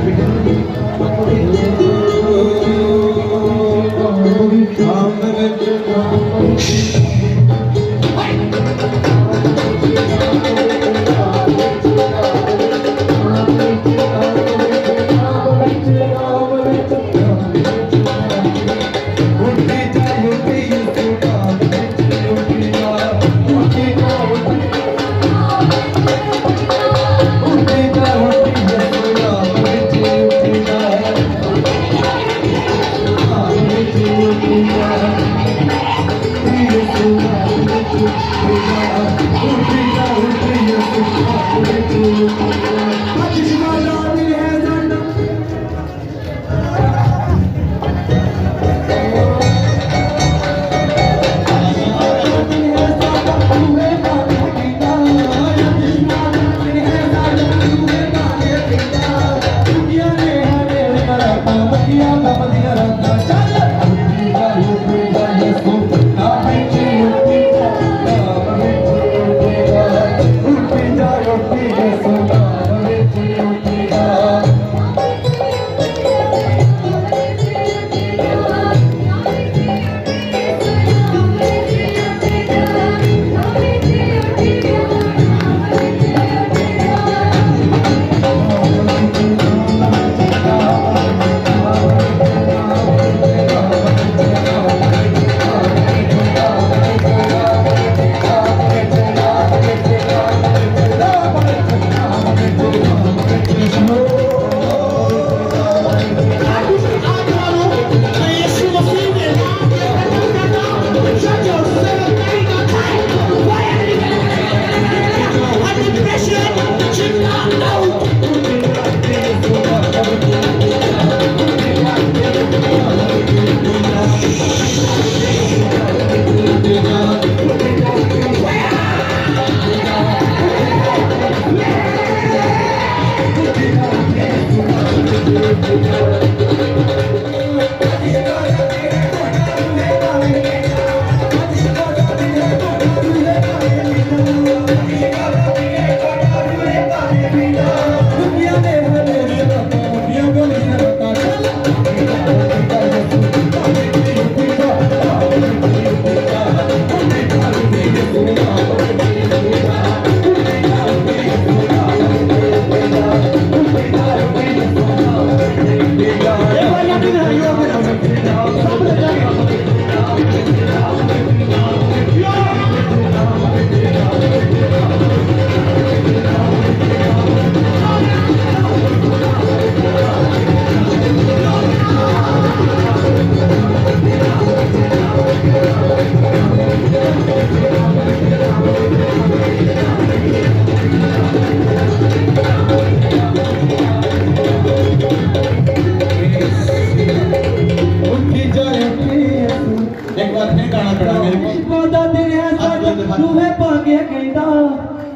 एक बार फिर गाना पड़ा मेरे को पौधा तेरे साथ तूहे पाके कहता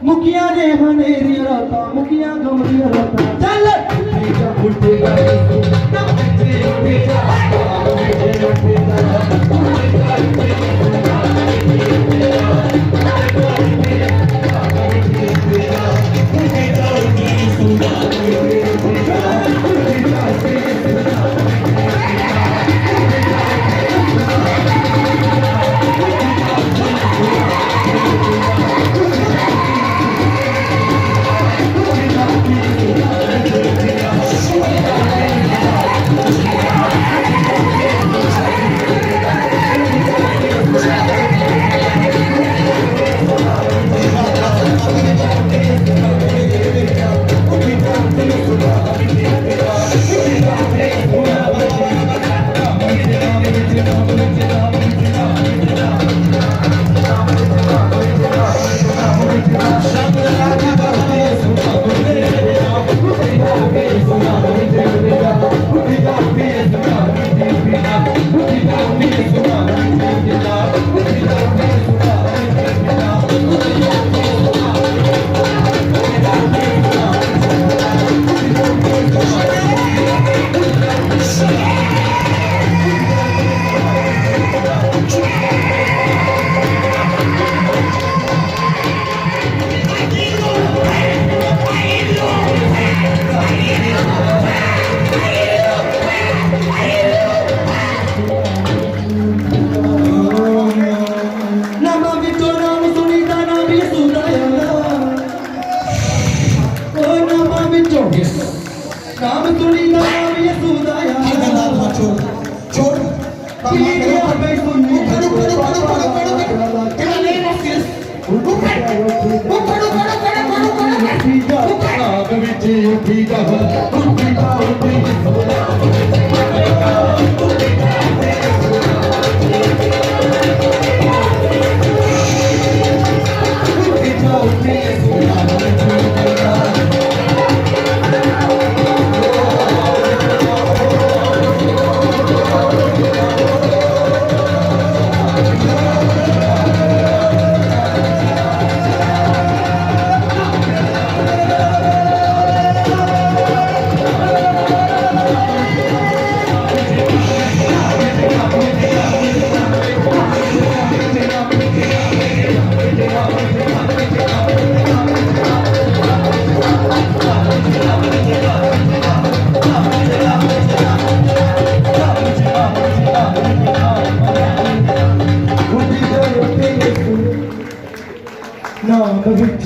मुखिया ने हनेरी राता मुखिया गमरी राता चल उठेगा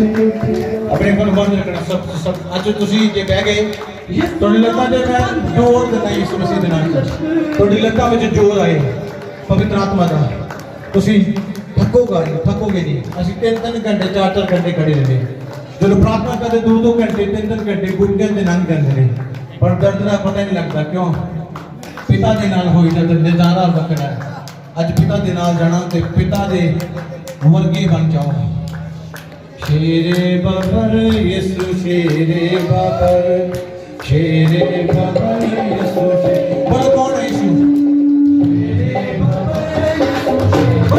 अपने को बंद रखना सब आज ਤੁਸੀਂ ਜੇ ਬਹਿ ਗਏ ਤੁਹਾਡੀ ਲੱਤਾਂ ਤੇ ਮੈਂ ਜ਼ੋਰ ਦਿੰਦਾ ਇਸ ਮਸੀਹ ਦੇ ਨਾਲ ਤੁਹਾਡੀ ਲੱਤਾਂ ਵਿੱਚ ਜ਼ੋਰ ਆਏ ਪਵਿੱਤਰ ਆਤਮਾ ਦਾ ਤੁਸੀਂ ਥੱਕੋਗੇ ਨਹੀਂ ਅਸੀਂ 3-3 ਘੰਟੇ 4-4 ਘੰਟੇ ਖੜੇ ਰਹਿੰਦੇ ਜਦੋਂ ਪ੍ਰਾਰਥਨਾ ਕਰਦੇ 2-2 ਘੰਟੇ 3-3 ਘੰਟੇ ਗੁੰਗੇ ਦੇ ਲੰਘ ਜਾਂਦੇ ਨੇ ਪਰ ਦਰਦ ਦਾ ਪਤਾ ਨਹੀਂ ਲੱਗਦਾ ਕਿਉਂ ਪਿਤਾ ਦੇ ਨਾਲ ਹੋਈ ਤਾਂ ਨਜ਼ਾਰਾ ਵੱਖਰਾ ਹੈ ਅੱਜ ਪਿਤਾ ਦੇ ਨਾਲ ਜਾਣਾ ਤੇ ਪਿਤਾ ਦੇ ਵਰਗੇ ਬਣ ਜਾਓ शेरे बाबर यीशु शेरे बाबर यीशु बोलो कौन है यीशु शेरे बाबर यीशु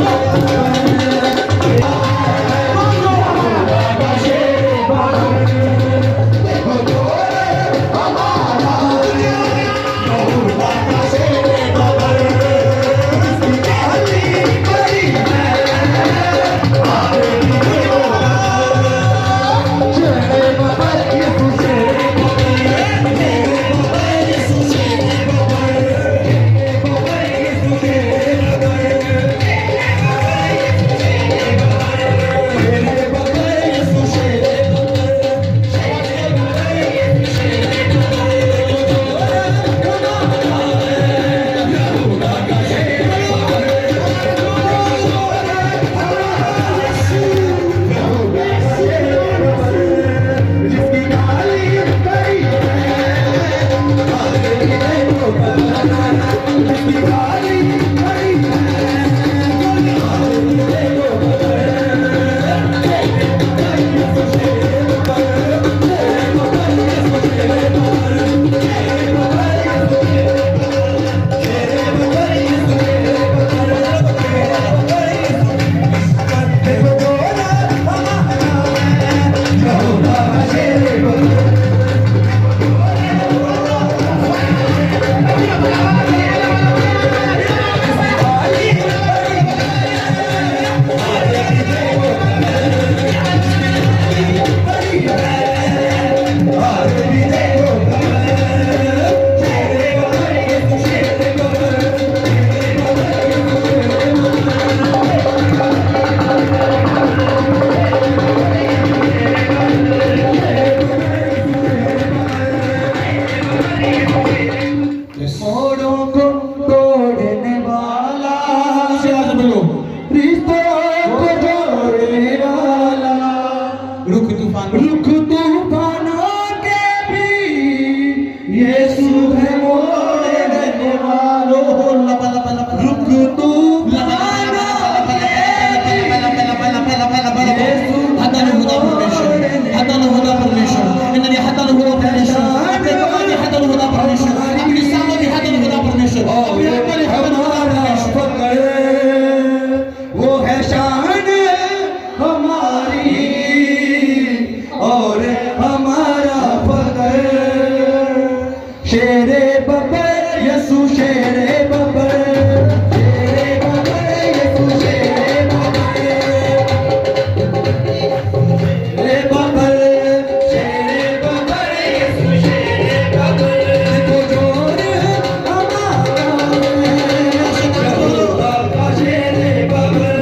यीशु है मोरे रहने वालों रुक तू माना वो है शान हमारी और हमारा फकर शेरे बबर यसु शेरे बबर शेरे बबर यसु शेरे बबर शेरे बबर शेरे बबर यसु शेरे बबर देखो जोर हमारा बाबा शेरे बबर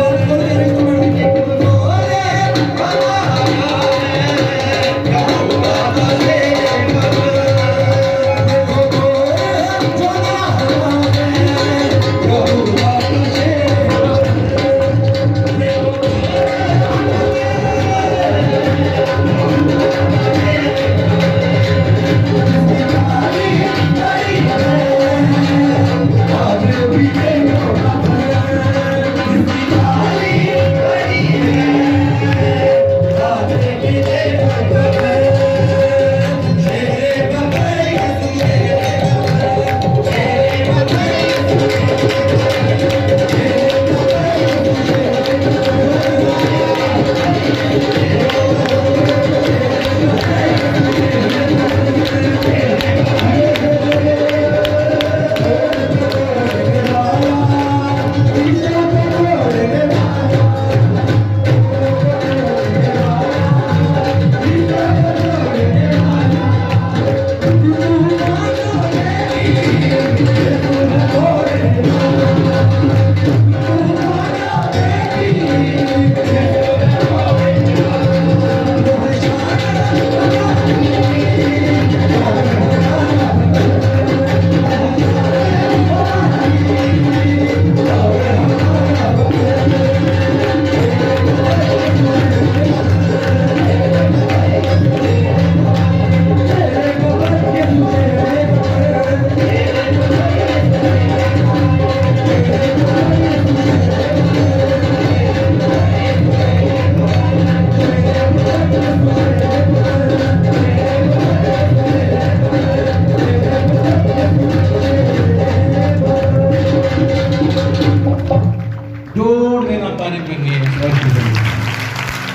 जोर देना पानी पीनी है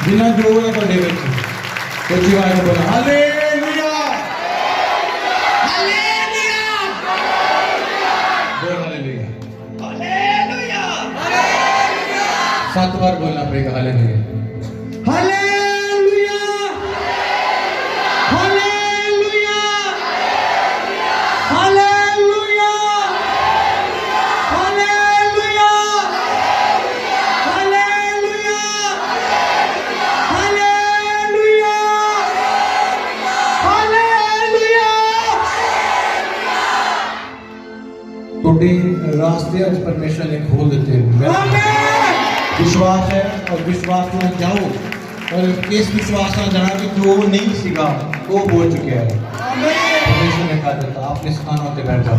बिना जोर है बड़े बच्चे तो जीवाएं बोला हालेलुया हालेलुया बोल हालेलुया हालेलुया हालेलुया 7 बार बोलना पड़ेगा hallelujah hallelujah hallelujah hallelujah hallelujah थोड़े रास्ते आज परमेश्वर ने खोल देते हैं विश्वास है और विश्वास में जाओ और इस विश्वास का जाना कि जो नहीं सीखा वो बोल चुके हैं परमेश्वर ने कहा था आपने स्थानों पे बैठ जाओ।